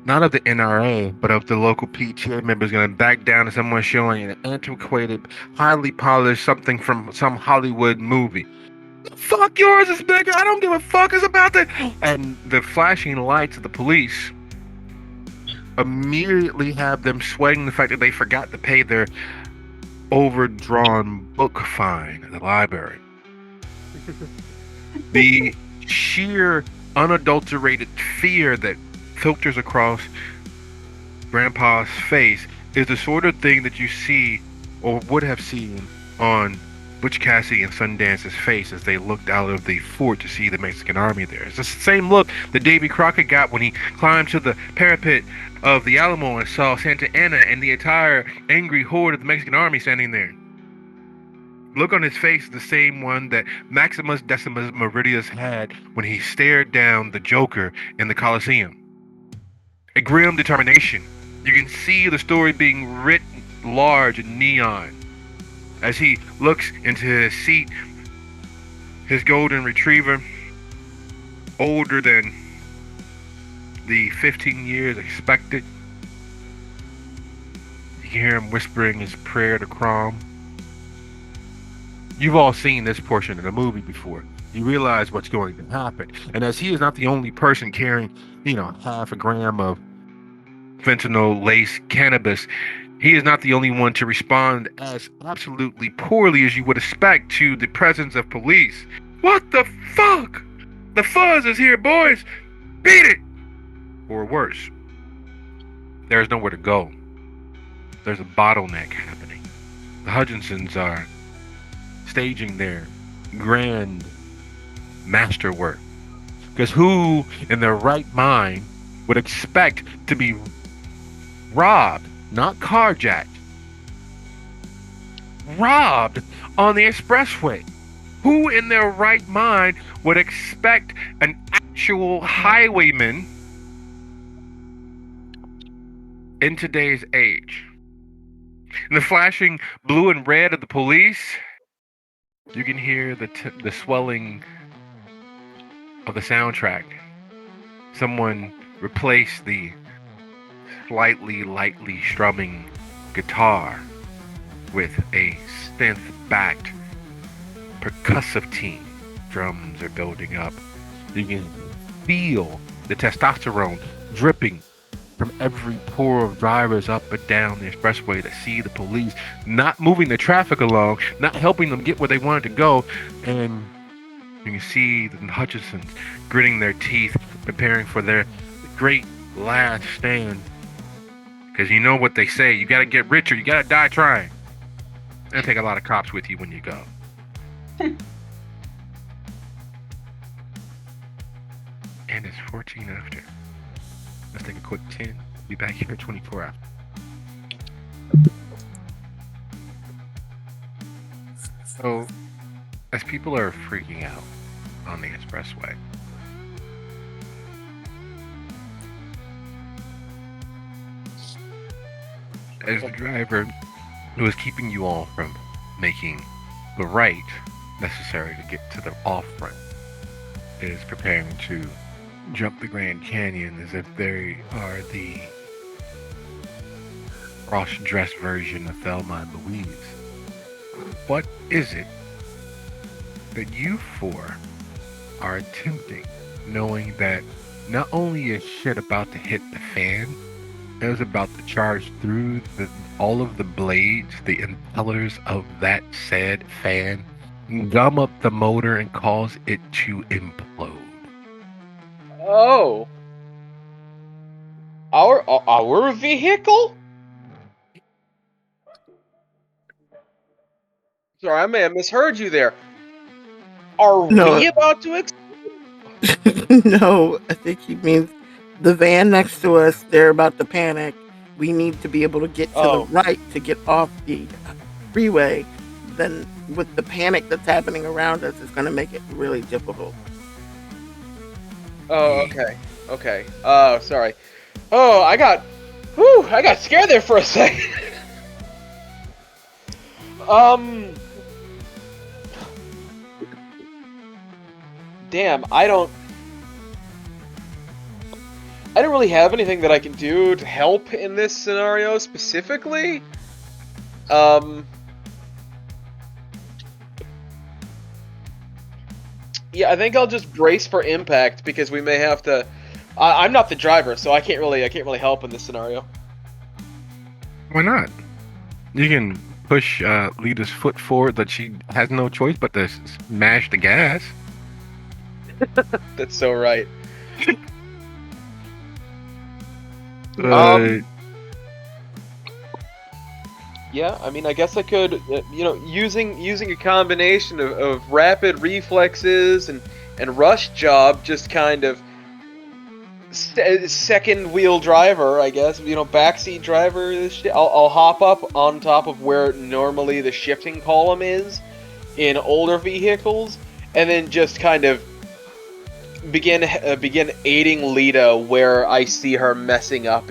not of the NRA, but of the local PTA member, is going to back down to someone showing an antiquated, highly polished something from some Hollywood movie. Fuck yours is bigger. I don't give a fuck. It's about that. And the flashing lights of the police immediately have them sweating the fact that they forgot to pay their overdrawn book fine at the library. The sheer unadulterated fear that filters across Grandpa's face is the sort of thing that you see or would have seen on Butch Cassidy and Sundance's face as they looked out of the fort to see the Mexican army there. It's the same look that Davy Crockett got when he climbed to the parapet of the Alamo and saw Santa Anna and the entire angry horde of the Mexican army standing there. Look on his face is the same one that Maximus Decimus Meridius had when he stared down the Joker in the Colosseum. A grim determination. You can see the story being written large in neon as he looks into his seat, his golden retriever, older than the 15 years expected. You can hear him whispering his prayer to Crom. You've all seen this portion of the movie before. You realize what's going to happen. And as he is not the only person carrying, half a gram of fentanyl lace cannabis, he is not the only one to respond as absolutely poorly as you would expect to the presence of police. What the fuck? The fuzz is here, boys. Beat it! Or worse, there is nowhere to go. There's a bottleneck happening. The Hutchinsons are staging their grand masterwork. Because who in their right mind would expect to be robbed, not carjacked, robbed on the expressway? Who in their right mind would expect an actual highwayman in today's age? In the flashing blue and red of the police, you can hear the swelling of the soundtrack. Someone replaced the lightly strumming guitar with a synth-backed percussive team. Drums are building up. You can feel the testosterone dripping from every pore of drivers up and down the expressway to see the police not moving the traffic along, not helping them get where they wanted to go. And you can see the Hutchinsons gritting their teeth, preparing for their great last stand. Because you know what they say, you gotta get rich or you gotta die trying. And take a lot of cops with you when you go. And it's 14 after. Let's take a quick 10. Be back here at 24 after. So, as people are freaking out on the expressway, as the driver who is keeping you all from making the right necessary to get to the off-ramp is preparing to jump the Grand Canyon as if they are the cross-dressed version of Thelma and Louise. What is it that you four are attempting, knowing that not only is shit about to hit the fan, it was about to charge through all of the blades, the impellers of that said fan, gum up the motor and cause it to implode? Oh. Our vehicle? Sorry, I may have misheard you there. Are we about to No, I think he means the van next to us. They're about to panic. We need to be able to get to the right to get off the freeway. then with the panic that's happening around us, it's going to make it really difficult. Oh, okay. Oh, sorry. Oh, I got scared there for a second. Damn, I don't really have anything that I can do to help in this scenario specifically. Yeah, I think I'll just brace for impact because we may have to. I'm not the driver, so I can't really help in this scenario. Why not? You can push Lita's foot forward that she has no choice but to smash the gas. That's so right. Yeah, I mean, I guess I could, using a combination of rapid reflexes and rush job, just kind of second wheel driver, I guess, backseat driver. This shit. I'll hop up on top of where normally the shifting column is in older vehicles, and then just kind of begin aiding Lita where I see her messing up.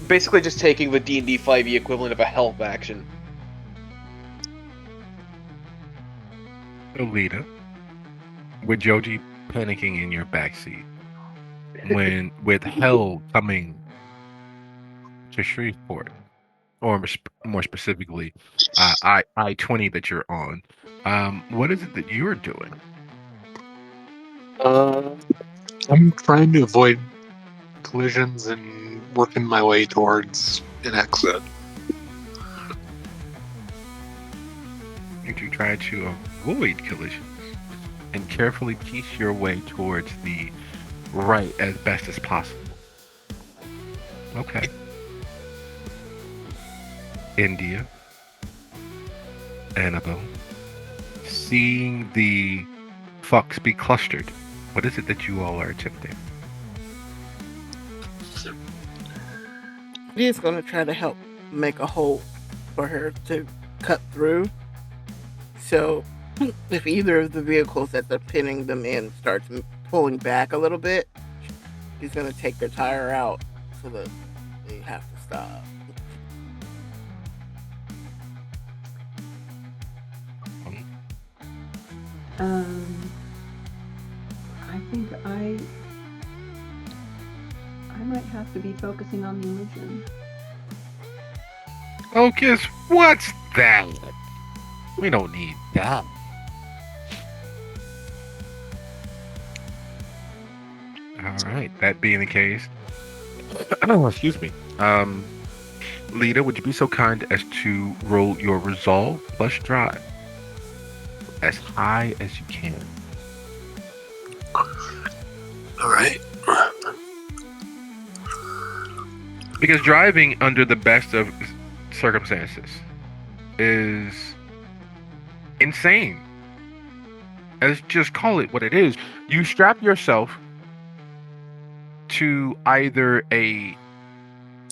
Basically just taking the D&D 5e equivalent of a help action. So Lita, with Joji panicking in your backseat, when with hell coming to Shreveport, or more specifically, I-20 that you're on, what is it that you're doing? I'm trying to avoid collisions and working my way towards an exit. You try to avoid collisions and carefully piece your way towards the right as best as possible. Okay. India, Annabelle, seeing the fucks be clustered, what is it that you all are attempting? He's going to try to help make a hole for her to cut through. So if either of the vehicles that they're pinning them in starts pulling back a little bit, he's going to take their tire out so that they have to stop. I think I might have to be focusing on the illusion. Focus? What's that? We don't need that. Alright, that being the case. Excuse me. Lita, would you be so kind as to roll your resolve plus drive as high as you can? Alright. Because driving under the best of circumstances is insane. Let's just call it what it is. You strap yourself to either a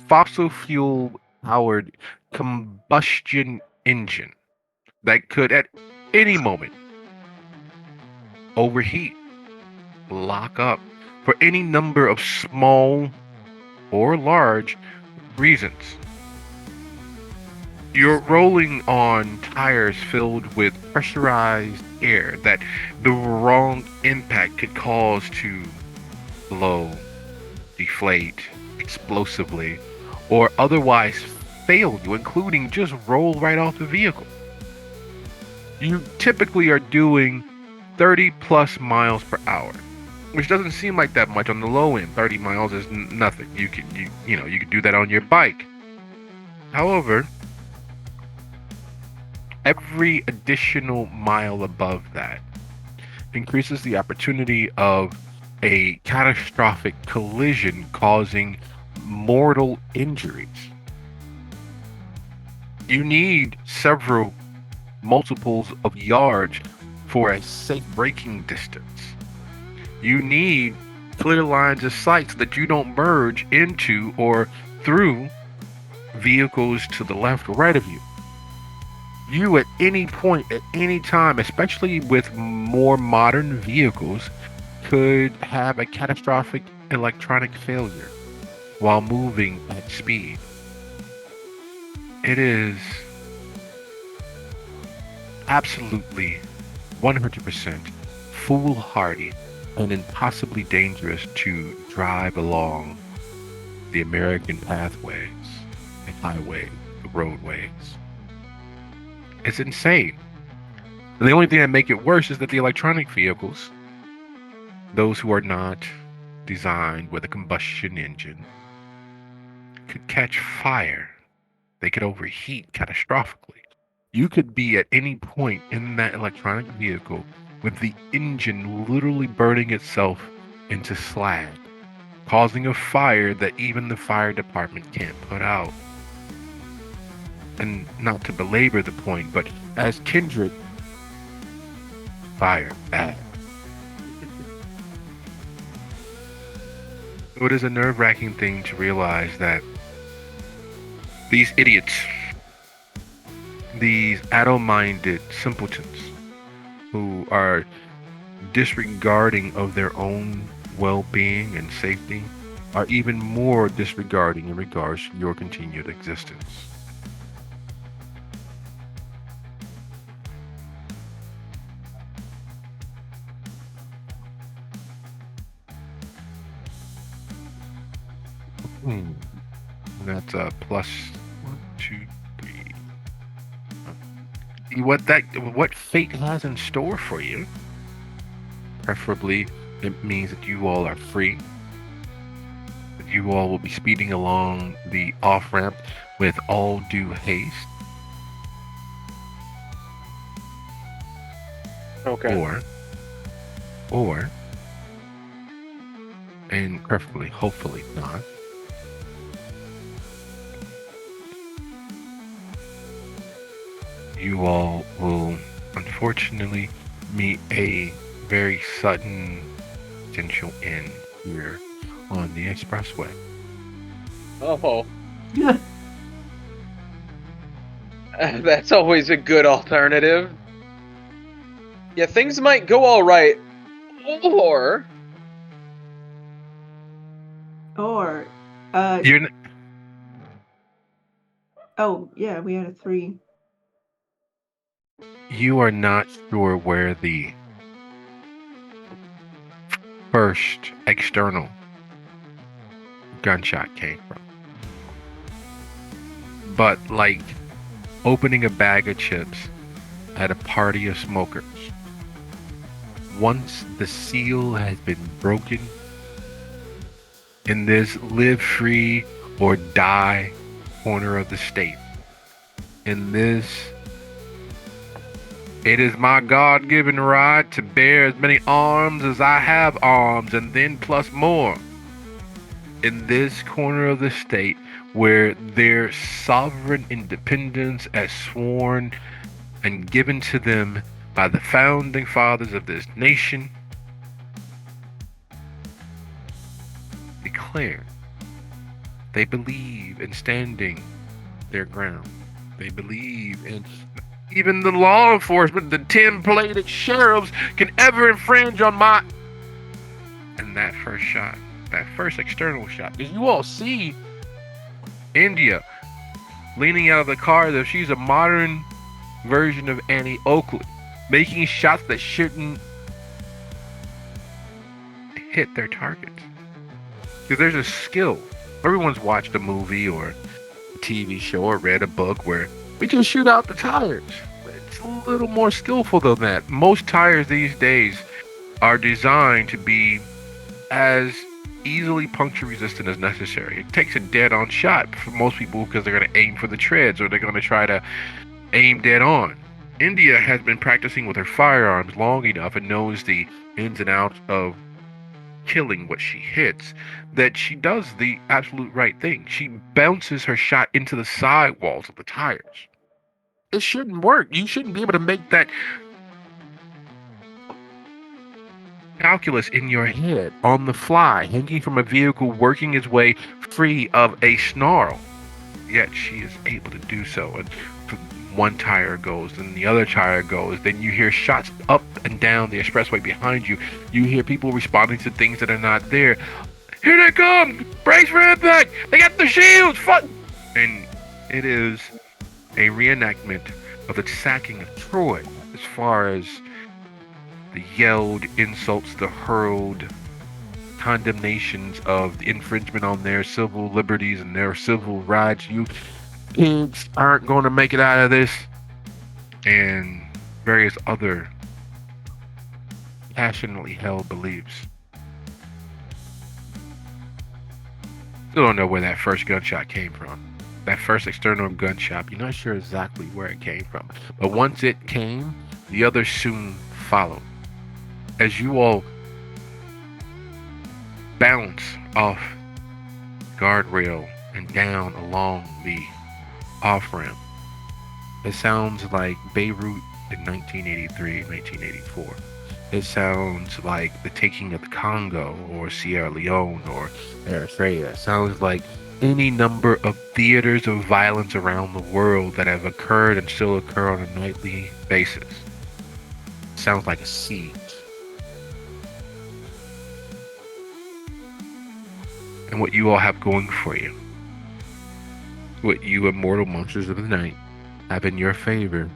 fossil fuel powered combustion engine that could at any moment overheat, lock up for any number of small or large reasons. You're rolling on tires filled with pressurized air that the wrong impact could cause to blow, deflate explosively, or otherwise fail you, including just roll right off the vehicle. You typically are doing 30 plus miles per hour, which doesn't seem like that much on the low end. 30 miles is nothing. You can do that on your bike. However, every additional mile above that increases the opportunity of a catastrophic collision causing mortal injuries. You need several multiples of yards for a safe braking distance. You need clear lines of sight so that you don't merge into or through vehicles to the left or right of you. You at any point, at any time, especially with more modern vehicles, could have a catastrophic electronic failure while moving at speed. It is absolutely 100% foolhardy and impossibly dangerous to drive along the American pathways, the highways, the roadways. It's insane. And the only thing that make it worse is that the electronic vehicles, those who are not designed with a combustion engine, could catch fire. They could overheat catastrophically. You could be at any point in that electronic vehicle with the engine literally burning itself into slag, causing a fire that even the fire department can't put out. And not to belabor the point, but as Kindred, fire bad. It is a nerve-wracking thing to realize that these idiots, these adult-minded simpletons who are disregarding of their own well-being and safety are even more disregarding in regards to your continued existence. That's a plus 1, 2, 3. What fate has in store for you? Preferably, it means that you all are free. That you all will be speeding along the off ramp with all due haste. Okay. Or, and preferably, hopefully not, you all will unfortunately meet a very sudden potential end here on the expressway. Oh. That's always a good alternative. Yeah, things might go all right, or You're oh yeah, we had a 3. you are not sure where the first external gunshot came from. But like opening a bag of chips at a party of smokers, once the seal has been broken in this live free or die corner of the state, in this it is my God-given right to bear as many arms as I have arms, and then plus more. In this corner of the state, where their sovereign independence as sworn and given to them by the founding fathers of this nation, declare they believe in standing their ground. They believe in even the law enforcement, the tin-plated sheriffs can ever infringe on my... And that first shot, that first external shot, because you all see India leaning out of the car as if she's a modern version of Annie Oakley, making shots that shouldn't hit their targets. Because there's a skill. Everyone's watched a movie or a TV show or read a book where we just shoot out the tires. It's a little more skillful than that. Most tires these days are designed to be as easily puncture resistant as necessary. It takes a dead-on shot for most people because they're going to aim for the treads or they're going to try to aim dead on. India has been practicing with her firearms long enough and knows the ins and outs of killing what she hits, that she does the absolute right thing. She bounces her shot into the sidewalls of the tires. It shouldn't work. You shouldn't be able to make that calculus in your head on the fly, hanging from a vehicle, working its way free of a snarl. Yet she is able to do so. And one tire goes, then the other tire goes. Then you hear shots up and down the expressway behind you. You hear people responding to things that are not there. Here they come! Brace for impact! They got the shields! Fuck! And it is a reenactment of the sacking of Troy, as far as the yelled insults, the hurled condemnations of the infringement on their civil liberties and their civil rights. You pigs aren't going to make it out of this. And various other passionately held beliefs. Still don't know where that first gunshot came from. That first external gunshot, you're not sure exactly where it came from. But once it came, the others soon followed. As you all bounce off guardrail and down along the off-ramp, it sounds like Beirut in 1983, 1984. It sounds like the taking of the Congo or Sierra Leone or Eritrea. It sounds like any number of theaters of violence around the world that have occurred and still occur on a nightly basis. It sounds like a siege. And what you all have going for you, what you immortal monsters of the night have in your favor,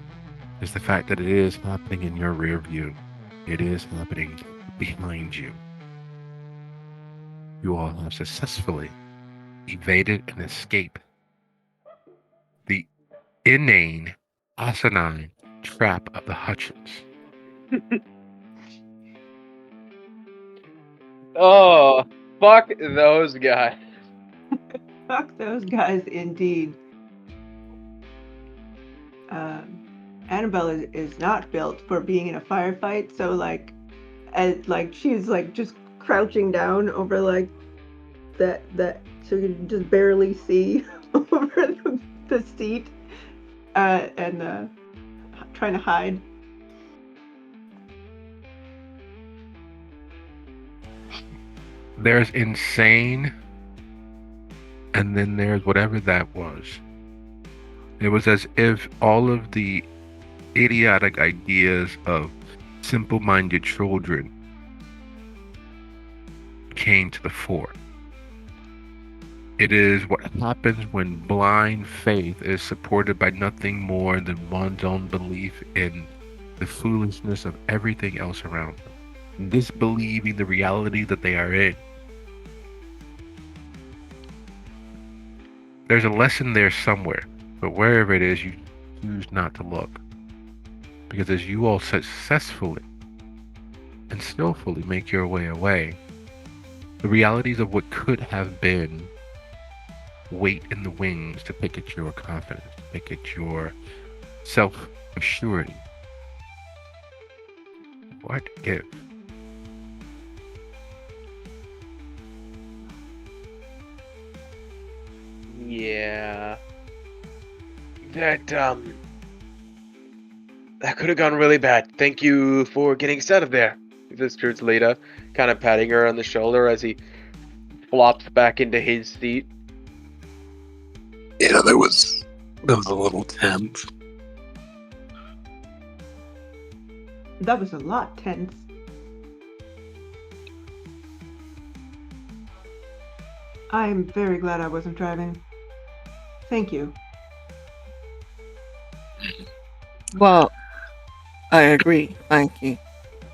is the fact that it is happening in your rear view. It is happening behind you. You all have successfully evaded and escaped the inane, asinine trap of the Hutchins. Oh, fuck those guys. Fuck those guys, indeed. Annabelle is not built for being in a firefight, so she's just crouching down over that so you can just barely see over the seat, and trying to hide. There's insane, and then there's whatever that was. It was as if all of the idiotic ideas of simple-minded children came to the fore. It is what happens when blind faith is supported by nothing more than one's own belief in the foolishness of everything else around them, disbelieving the reality that they are in. There's a lesson there somewhere, but wherever it is, you choose not to look. Because as you all successfully and skillfully make your way away, the realities of what could have been wait in the wings to pick at your confidence, to pick at your self-assurity. What if? Yeah. That could have gone really bad. Thank you for getting us out of there. Whispers Leda, kind of patting her on the shoulder as he flops back into his seat. Yeah, that was a little tense. That was a lot tense. I'm very glad I wasn't driving. Thank you. Well, I agree. Thank you.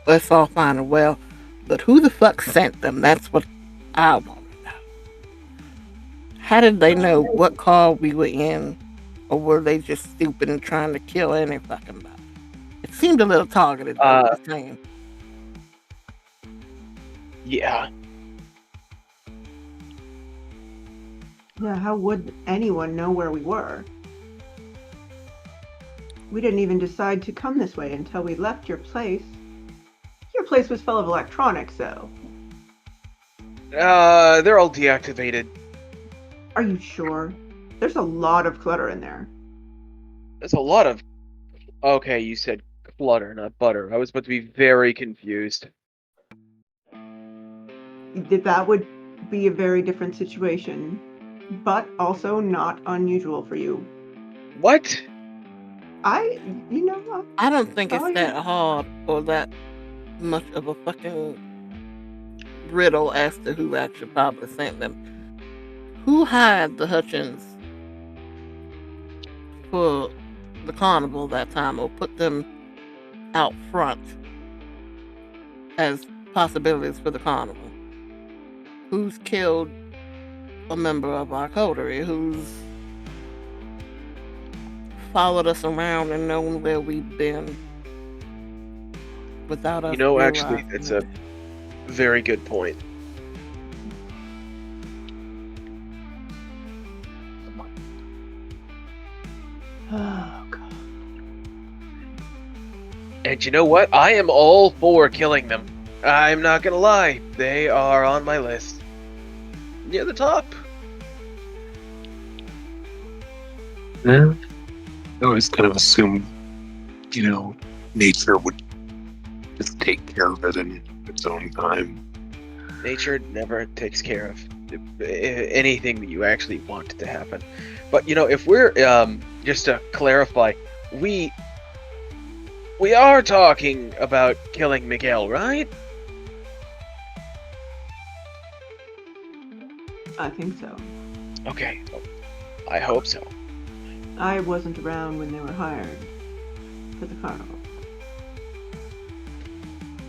That's all fine and well. But who the fuck sent them? That's what I want to know. How did they know what car we were in? Or were they just stupid and trying to kill any fucking body? It seemed a little targeted, though, just saying. Yeah. Yeah, how would anyone know where we were? We didn't even decide to come this way until we left your place. Your place was full of electronics, though. They're all deactivated. Are you sure? There's a lot of clutter in there. There's a lot of... Okay, you said clutter, not butter. I was about to be very confused. That would be a very different situation, but also not unusual for you. What? I don't think it's Oh, that yeah. hard or that much of a fucking riddle as to who actually probably sent them. Who hired the Hutchins for the carnival that time, or put them out front as possibilities for the carnival? Who's killed a member of our coterie? Who's followed us around and known where we've been without us Actually, realizing it's it? a very good point. Oh, God. And you know what? I am all for killing them. I'm not gonna lie. They are on my list. Near the top. Yeah. I always kind of assumed, nature would just take care of it in its own time. Nature never takes care of anything that you actually want to happen. But if we're just to clarify, we are talking about killing Miguel, right? I think so. Okay, I hope so. I wasn't around when they were hired for the carnival.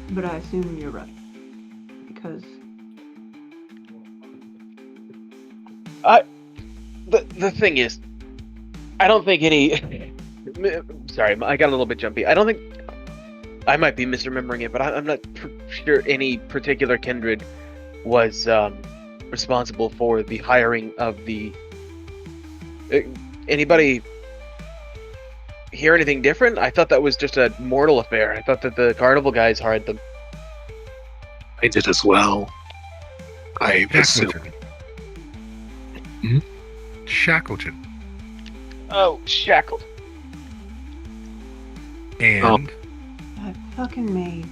But I assume you're right. Because The thing is, I don't think any. Sorry, I got a little bit jumpy. I don't think I might be misremembering it, but I'm not sure any particular kindred was responsible for the hiring of the. Anybody hear anything different? I thought that was just a mortal affair. I thought that the carnival guys hired them. I did as well. I assume. Shackleton. Shackleton. Oh, shackled. And that fucking mage.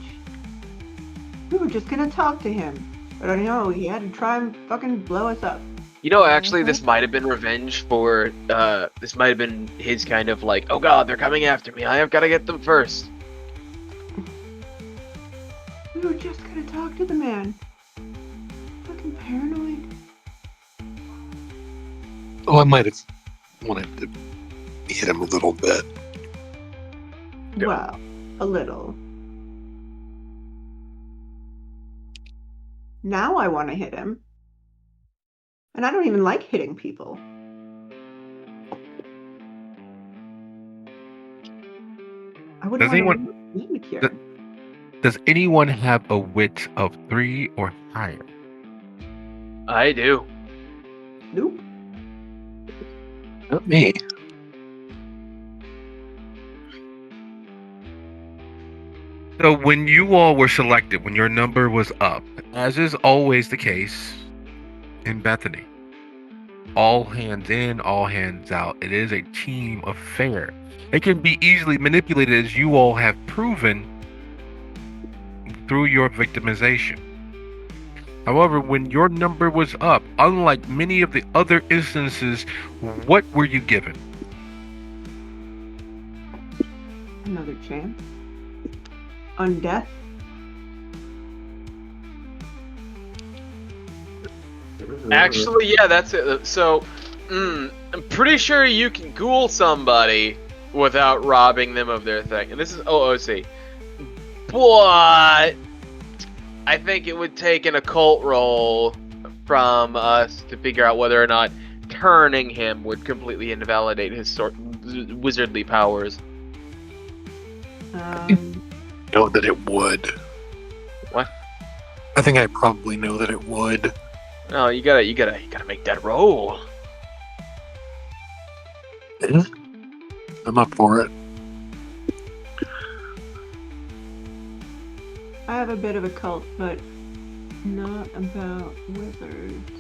We were just gonna talk to him. But I know he had to try and fucking blow us up. Actually, this might have been revenge for, this might have been his kind of like, oh god, they're coming after me, I have got to get them first. We were just gonna talk to the man. Fucking paranoid. Oh, I might have wanted to hit him a little bit. Yeah. Well, a little. Now I want to hit him. And I don't even like hitting people. I wouldn't want to be here. Does anyone have a wit of 3 or higher? I do. Nope. Not me. So when you all were selected, when your number was up, as is always the case in Bethany, all hands in, all hands out. It is a team affair. It can be easily manipulated, as you all have proven through your victimization. However, when your number was up, unlike many of the other instances, what were you given? Another chance. On death. Actually, yeah, that's it. So, I'm pretty sure you can ghoul somebody without robbing them of their thing. And this is OOC. But I think it would take an occult roll from us to figure out whether or not turning him would completely invalidate his wizardly powers. Know that it would. What? I think I probably know that it would. No, you gotta make that roll. Yeah. I'm up for it. I have a bit of a cult, but not about wizards.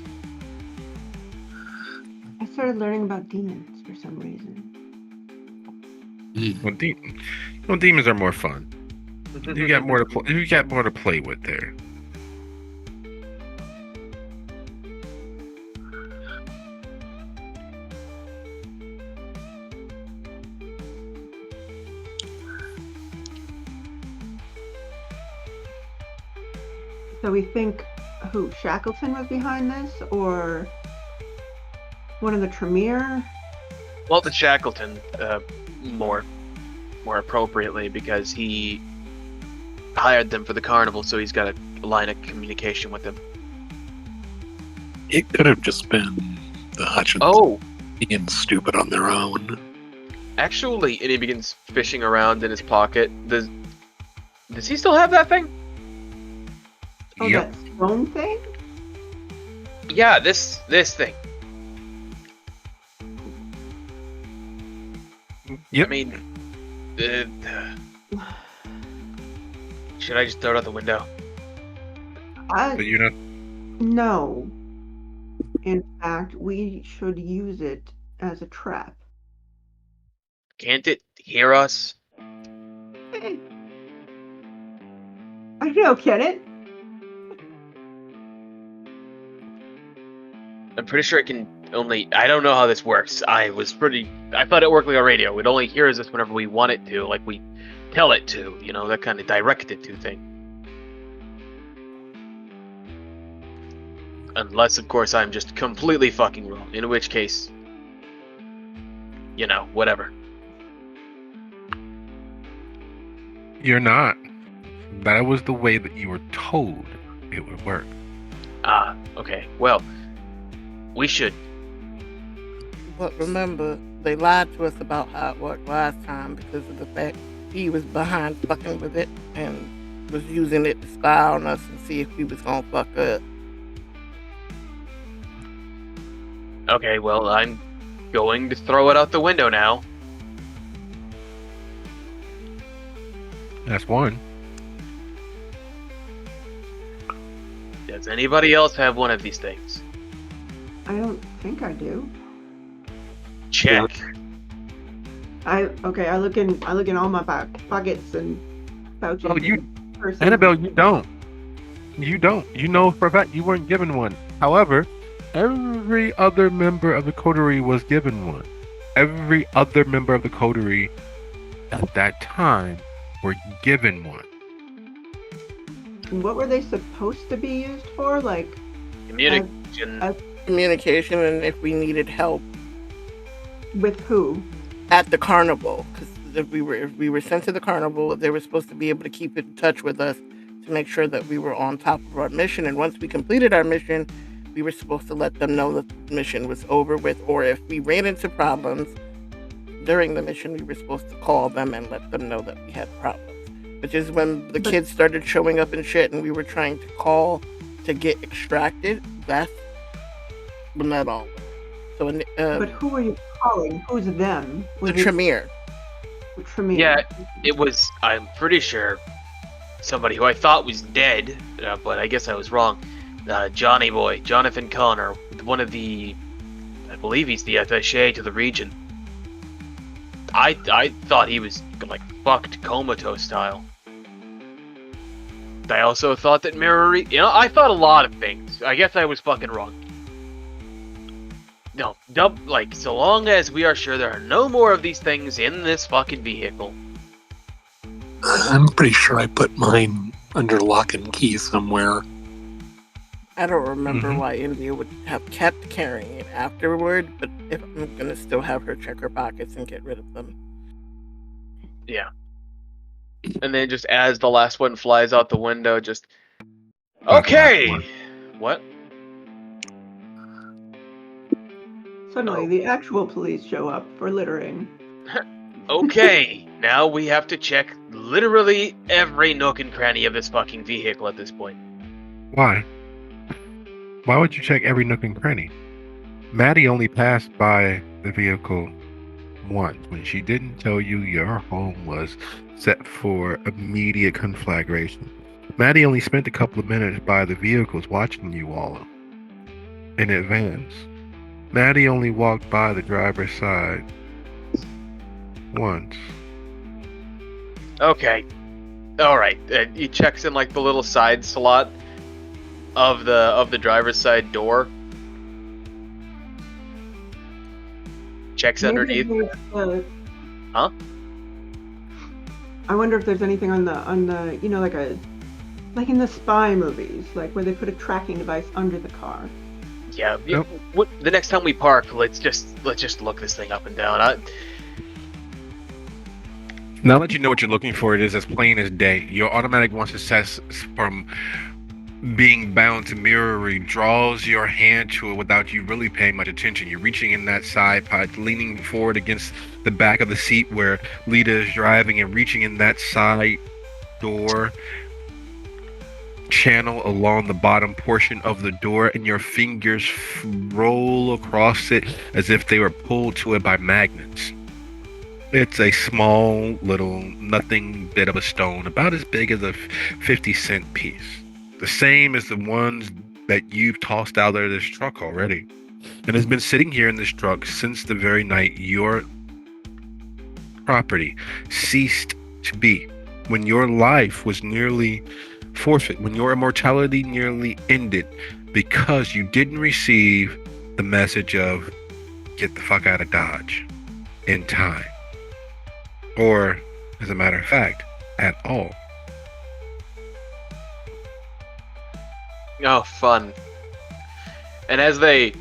I started learning about demons for some reason. Well, demons are more fun. You got more to play with there. So we think who, Shackleton was behind this, or one of the Tremere? Well, the Shackleton, more appropriately, because he hired them for the carnival, so he's got a line of communication with them. It could have just been the Hutchins Oh, being stupid on their own. actually, and he begins fishing around in his pocket. Does he still have that thing? Oh, Yep. that stone thing? Yeah, this thing. Yep. I mean, should I just throw it out the window? But you're not. No. In fact, we should use it as a trap. Can't it hear us? I don't know, can it? I'm pretty sure it can only. I don't know how this works. I thought it worked like a radio. It only hears us whenever we want it to, like we tell it to. You know, that kind of direct it to thing. Unless, of course, I'm just completely fucking wrong. In which case, you know, whatever. You're not. That was the way that you were told it would work. Ah, okay. Well, we should. But remember, they lied to us about how it worked last time because of the fact he was behind fucking with it and was using it to spy on us and see if we was gonna fuck up. Okay, well, I'm going to throw it out the window now. That's one. Does anybody else have one of these things? I don't think I do. Check. I look in all my pockets and pouches. Oh, you, and purses. Annabelle, you don't. You don't. You know for a fact you weren't given one. However, every other member of the coterie was given one. Every other member of the coterie at that time were given one. And what were they supposed to be used for? Like Communication. Communication, and if we needed help with who? at the carnival, because if we were sent to the carnival, they were supposed to be able to keep in touch with us to make sure that we were on top of our mission. And once we completed our mission, we were supposed to let them know that the mission was over with, or if we ran into problems during the mission, we were supposed to call them and let them know that we had problems. Which is when the kids started showing up and shit, and we were trying to call to get extracted. That's when that all went. So, But who are you calling? Who's them? the Tremere. Tremere. Yeah, it was, I'm pretty sure, somebody who I thought was dead, but I guess I was wrong. Johnny Boy, Jonathan Connor, one of the, I believe he's the attaché to the region. I thought he was like fucked comatose style. I also thought that Mirrorree, I thought a lot of things. I guess I was fucking wrong. No, so long as we are sure there are no more of these things in this fucking vehicle. I'm pretty sure I put mine under lock and key somewhere. I don't remember why India would have kept carrying it afterward, but if I'm gonna still have her check her pockets and get rid of them. Yeah. And then just as the last one flies out the window, just... Okay! What? Suddenly, the actual police show up for littering. Okay, now we have to check literally every nook and cranny of this fucking vehicle at this point. Why? Why would you check every nook and cranny? Matty only passed by the vehicle once when she didn't tell you your home was set for immediate conflagration. Matty only spent a couple of minutes by the vehicles watching you all in advance. Matty only walked by the driver's side once. Okay. Alright, he checks in like the little side slot of the driver's side door. Checks underneath. Huh? I wonder if there's anything on the like a Like in the spy movies, like where they put a tracking device under the car. Yeah. Nope. The next time we park, let's just look this thing up and down. Now that you know what you're looking for, it is as plain as day. Your automatic one success from being bound to Mirrorree draws your hand to it without you really paying much attention. You're reaching in that side pod, leaning forward against the back of the seat where Lita is driving, and reaching in that side door channel along the bottom portion of the door, and your fingers roll across it as if they were pulled to it by magnets. It's a small little nothing bit of a stone, about as big as a 50-cent piece. The same as the ones that you've tossed out of this truck already. And has been sitting here in this truck since the very night your property ceased to be. When your life was nearly forfeit, when your immortality nearly ended, because you didn't receive the message of get the fuck out of Dodge in time. Or, as a matter of fact, at all. Oh, fun. And as they,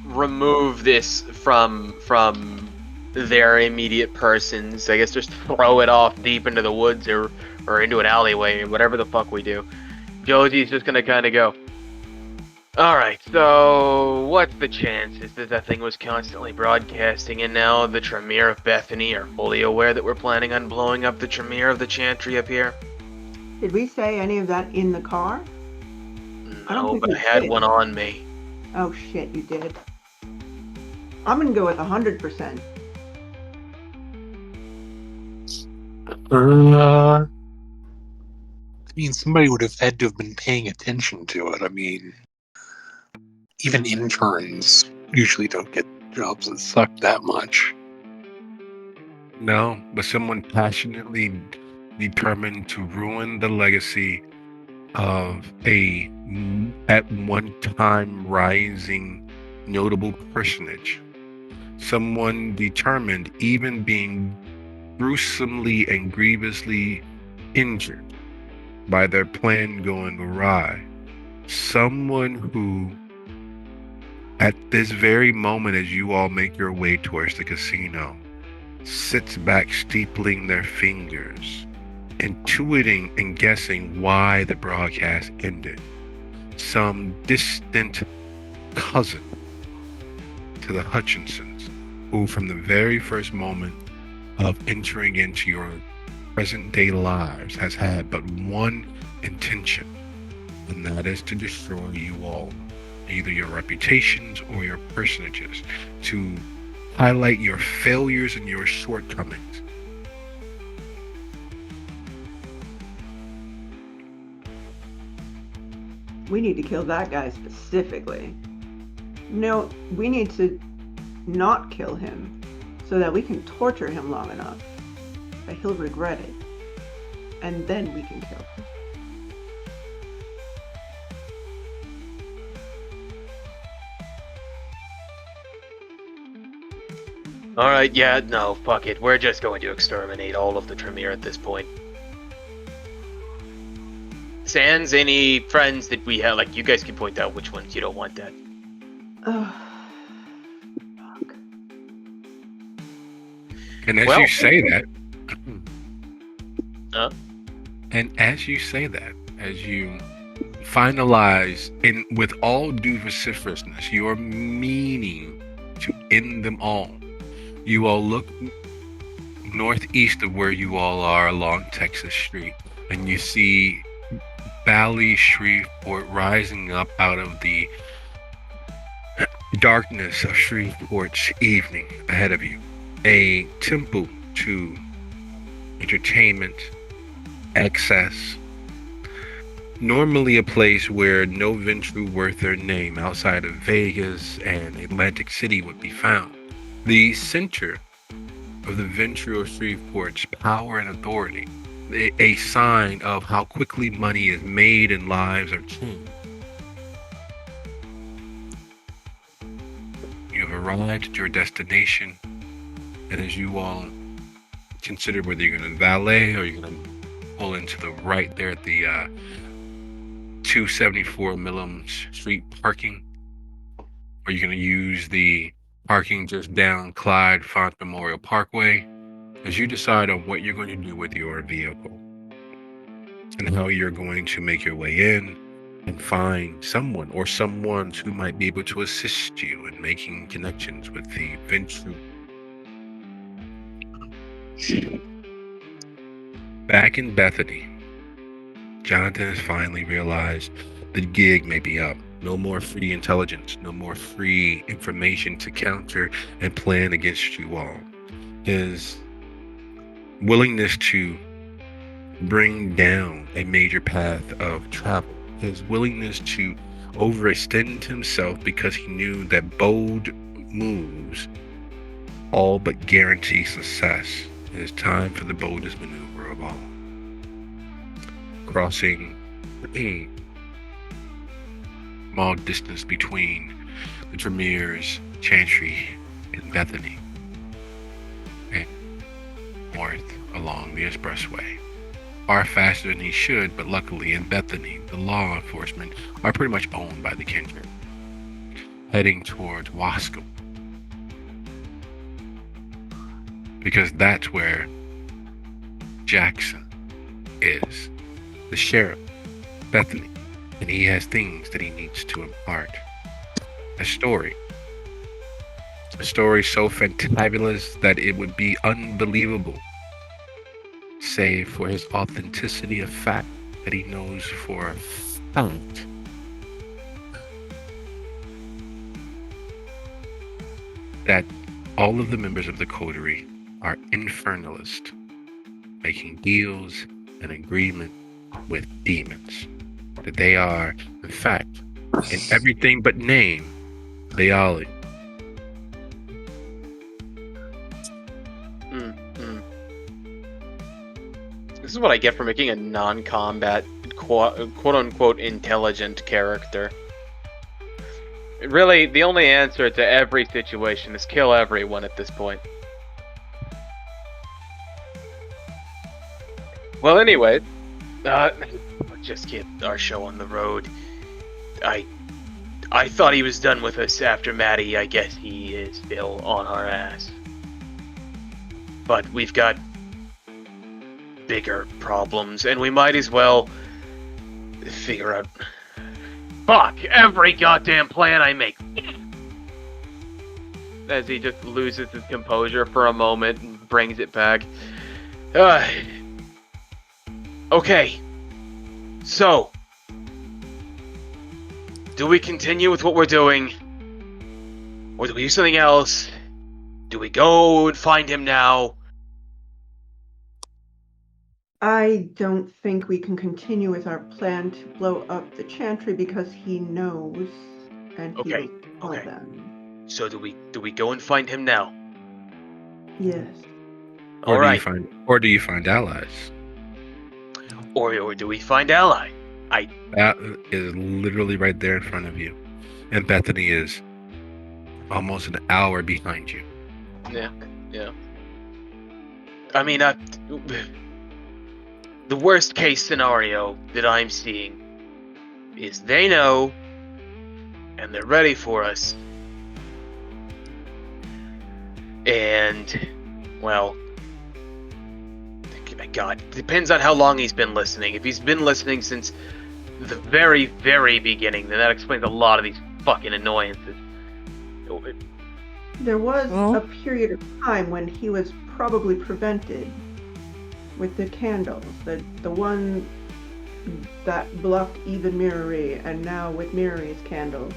remove this from their immediate persons, I guess just throw it off deep into the woods or into an alleyway or whatever the fuck we do, Joji's just gonna kind of go, alright, so what's the chances that thing was constantly broadcasting, and now the Tremere of Bethany are fully aware that we're planning on blowing up the Tremere of the Chantry up here? Did we say any of that in the car? No, but I had one on me. Oh shit, you did. I'm gonna go with 100%. I mean, somebody would have had to have been paying attention to it. I mean, even interns usually don't get jobs that suck that much. No, but someone passionately determined to ruin the legacy of a at one time rising notable personage. Someone determined, even being gruesomely and grievously injured by their plan going awry. Someone who, at this very moment as you all make your way towards the casino, sits back steepling their fingers, intuiting and guessing why the broadcast ended. Some distant cousin to the Hutchinsons, who from the very first moment of entering into your present day lives has had but one intention, and that is to destroy you all, either your reputations or your personages, to highlight your failures and your shortcomings. We need to kill that guy specifically. No, we need to not kill him so that we can torture him long enough that he'll regret it. And then we can kill him. Alright, yeah, no, fuck it. We're just going to exterminate all of the Tremere at this point. Sans, any friends that we have, like, you guys can point out which ones you don't want dead. Oh, fuck. And as you say that, and as you say that, as you finalize, in with all due vociferousness, your meaning to end them all, you all look northeast of where you all are along Texas Street, and you see Valley Shreveport rising up out of the darkness of Shreveport's evening ahead of you. A temple to entertainment, excess. Normally a place where no venture worth their name outside of Vegas and Atlantic City would be found. The center of the venture of Shreveport's power and authority, a sign of how quickly money is made and lives are changed. You have arrived at your destination, and as you all consider whether you're going to valet or you're going to pull into the right there at the 274 Millam Street parking? Or are you going to use the parking just down Clyde Font Memorial Parkway as you decide on what you're going to do with your vehicle and how you're going to make your way in and find someone or someone who might be able to assist you in making connections with the venture. Back in Bethany, Jonathan has finally realized the gig may be up. No more free intelligence, no more free information to counter and plan against you all. His willingness to bring down a major path of travel, his willingness to overextend himself because he knew that bold moves all but guarantee success. It is time for the boldest maneuver of all. Crossing a small distance between the Tremere's Chantry and Bethany, and north along the expressway. Far faster than he should, but luckily in Bethany, the law enforcement are pretty much owned by the Kindred. Heading towards Wascom, because that's where Jackson is, the sheriff, Bethany, and he has things that he needs to impart. A story so fantabulous that it would be unbelievable, save for his authenticity of fact that he knows for a fact. That all of the members of the coterie are infernalists, making deals and agreement with demons. That they are, in fact, in everything but name, they all. This is what I get for making a non-combat, quote-unquote, intelligent character. Really, the only answer to every situation is kill everyone at this point. Well, anyway, let's just get our show on the road. I thought he was done with us after Matty. I guess he is still on our ass. But we've got bigger problems, and we might as well figure out... Fuck every goddamn plan I make. As he just loses his composure for a moment and brings it back. Okay. So, do we continue with what we're doing? Or do we do something else? Do we go and find him now? I don't think we can continue with our plan to blow up the Chantry because he knows, and he Okay, will tell okay. them. So do we go and find him now? Yes. Or Alright. do you find allies? Or do we find ally? That is literally right there in front of you. And Bethany is almost an hour behind you. Yeah. I mean, the worst case scenario that I'm seeing is they know and they're ready for us. And, well, God, depends on how long he's been listening. If he's been listening since the very, very beginning, then that explains a lot of these fucking annoyances. There was a period of time when he was probably prevented with the candles. The one that blocked even Mirrorree, and now with Mirrorree's candles.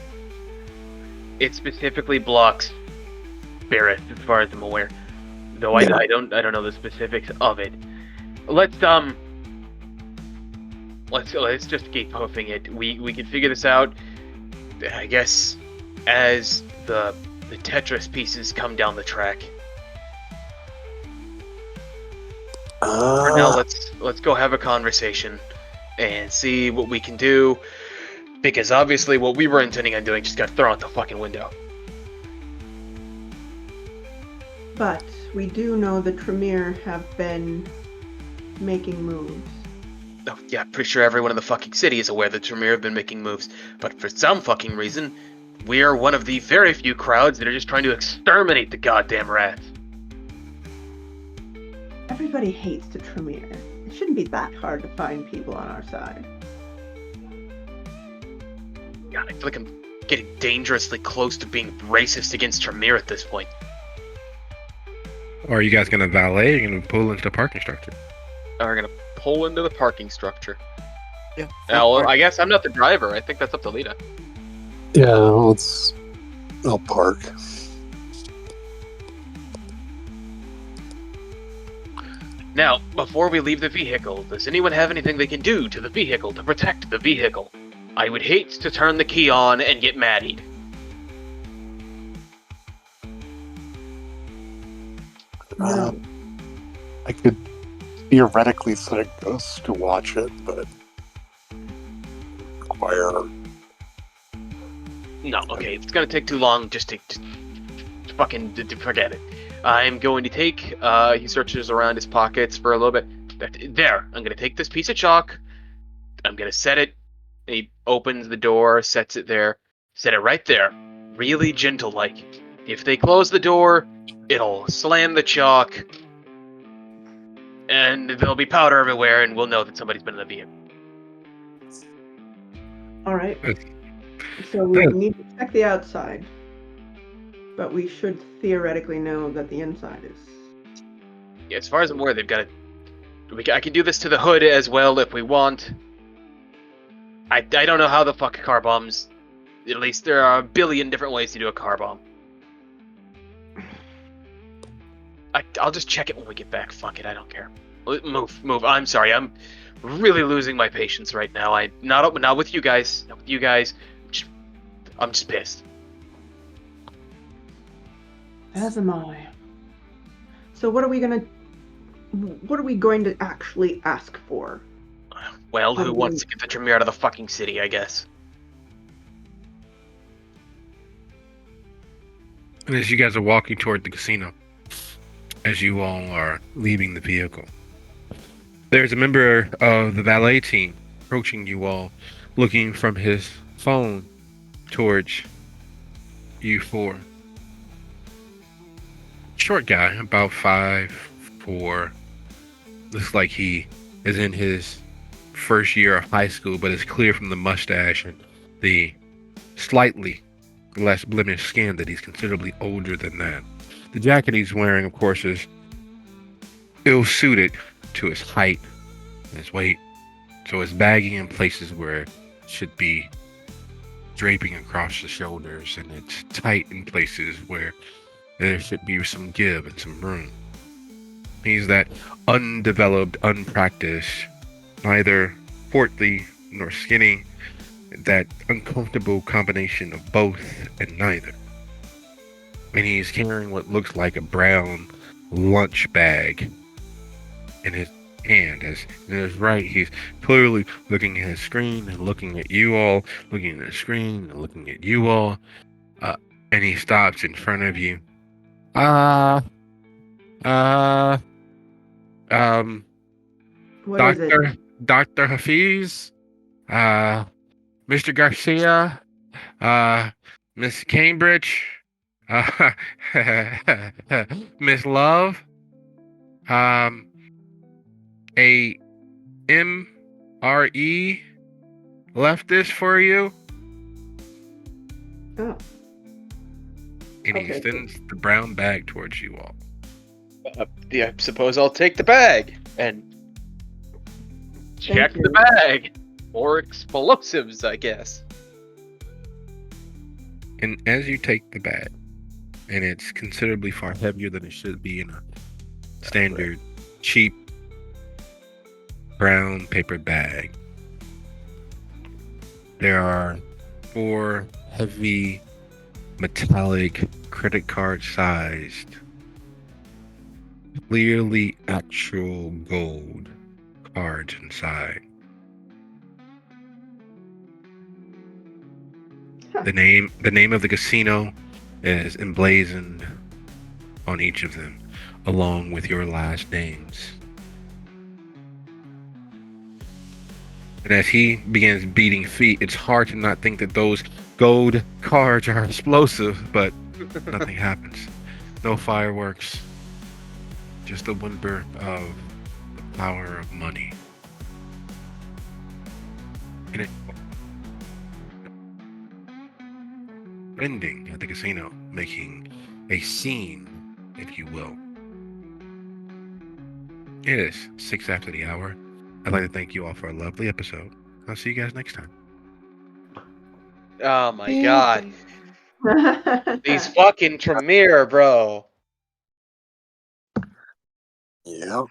It specifically blocks Barrett, as far as I'm aware. Though I don't know the specifics of it. Let's just keep hoofing it. We can figure this out, I guess, as the Tetris pieces come down the track. For now, let's go have a conversation and see what we can do, because obviously what we were intending on doing just got thrown out the fucking window. But we do know the Tremere have been making moves. Oh, yeah, pretty sure everyone in the fucking city is aware that Tremere have been making moves, but for some fucking reason, we are one of the very few crowds that are just trying to exterminate the goddamn rats. Everybody hates the Tremere. It shouldn't be that hard to find people on our side. God, I feel like I'm getting dangerously close to being racist against Tremere at this point. Or are you guys gonna valet? Or are you gonna pull into the parking structure? We're gonna pull into the parking structure. Yeah. Well, I guess I'm not the driver. I think that's up to Lita. Yeah, I'll park. Now, before we leave the vehicle, does anyone have anything they can do to the vehicle to protect the vehicle? I would hate to turn the key on and get Mattied. No. I could theoretically set a ghost to watch it, but require. No, okay, it's gonna take too long. Just fucking forget it. I'm going to take. He searches around his pockets for a little bit. There, I'm gonna take this piece of chalk. I'm gonna set it. He opens the door, sets it there, set it right there, really gentle-like. If they close the door, it'll slam the chalk, and there'll be powder everywhere, and we'll know that somebody's been in the vehicle. All right. So we need to check the outside, but we should theoretically know that the inside is. Yeah, as far as I'm aware, they've got it. I can do this to the hood as well if we want. I don't know how the fuck car bombs. At least there are a billion different ways to do a car bomb. I'll just check it when we get back. Fuck it, I don't care. Move. I'm sorry, I'm really losing my patience right now. Not with you guys. Not with you guys. I'm just pissed. As am I. So what are we going to actually ask for? Well, who wants to get the Tremere out of the fucking city, I guess. And as you guys are walking toward the casino, as you all are leaving the vehicle, there's a member of the valet team approaching you all, looking from his phone towards you four. Short guy, about 5'4". Looks like he is in his first year of high school, but it's clear from the mustache and the slightly less blemished skin that he's considerably older than that. The jacket he's wearing, of course, is ill-suited to his height and his weight, so it's baggy in places where it should be draping across the shoulders, and it's tight in places where there should be some give and some room. He's that undeveloped, unpracticed, neither portly nor skinny, that uncomfortable combination of both and neither. And he's carrying what looks like a brown lunch bag in his hand. As in his right, he's clearly looking at his screen and looking at you all, looking at the screen and looking at you all. And he stops in front of you. What is it? Dr. Hafiz, Mr. Garcia, Miss Cambridge, Miss Love, a MRE left this for you. Oh. And he Okay, extends the brown bag towards you all. Yeah, I suppose I'll take the bag and check you. the bag. Or explosives, I guess. And as you take the bag, and it's considerably far heavier than it should be in a standard, cheap, brown paper bag, there are 4 heavy, metallic, credit card sized, clearly actual gold cards inside. The name of the casino is emblazoned on each of them, along with your last names. And as he begins beating feet, it's hard to not think that those gold cards are explosive, but nothing happens. No fireworks. Just the whimper of the power of money. And it ending at the casino, making a scene, if you will. It is 6 after the hour. I'd like to thank you all for a lovely episode. I'll see you guys next time. Oh my god. These fucking Tremere, bro. Yeah.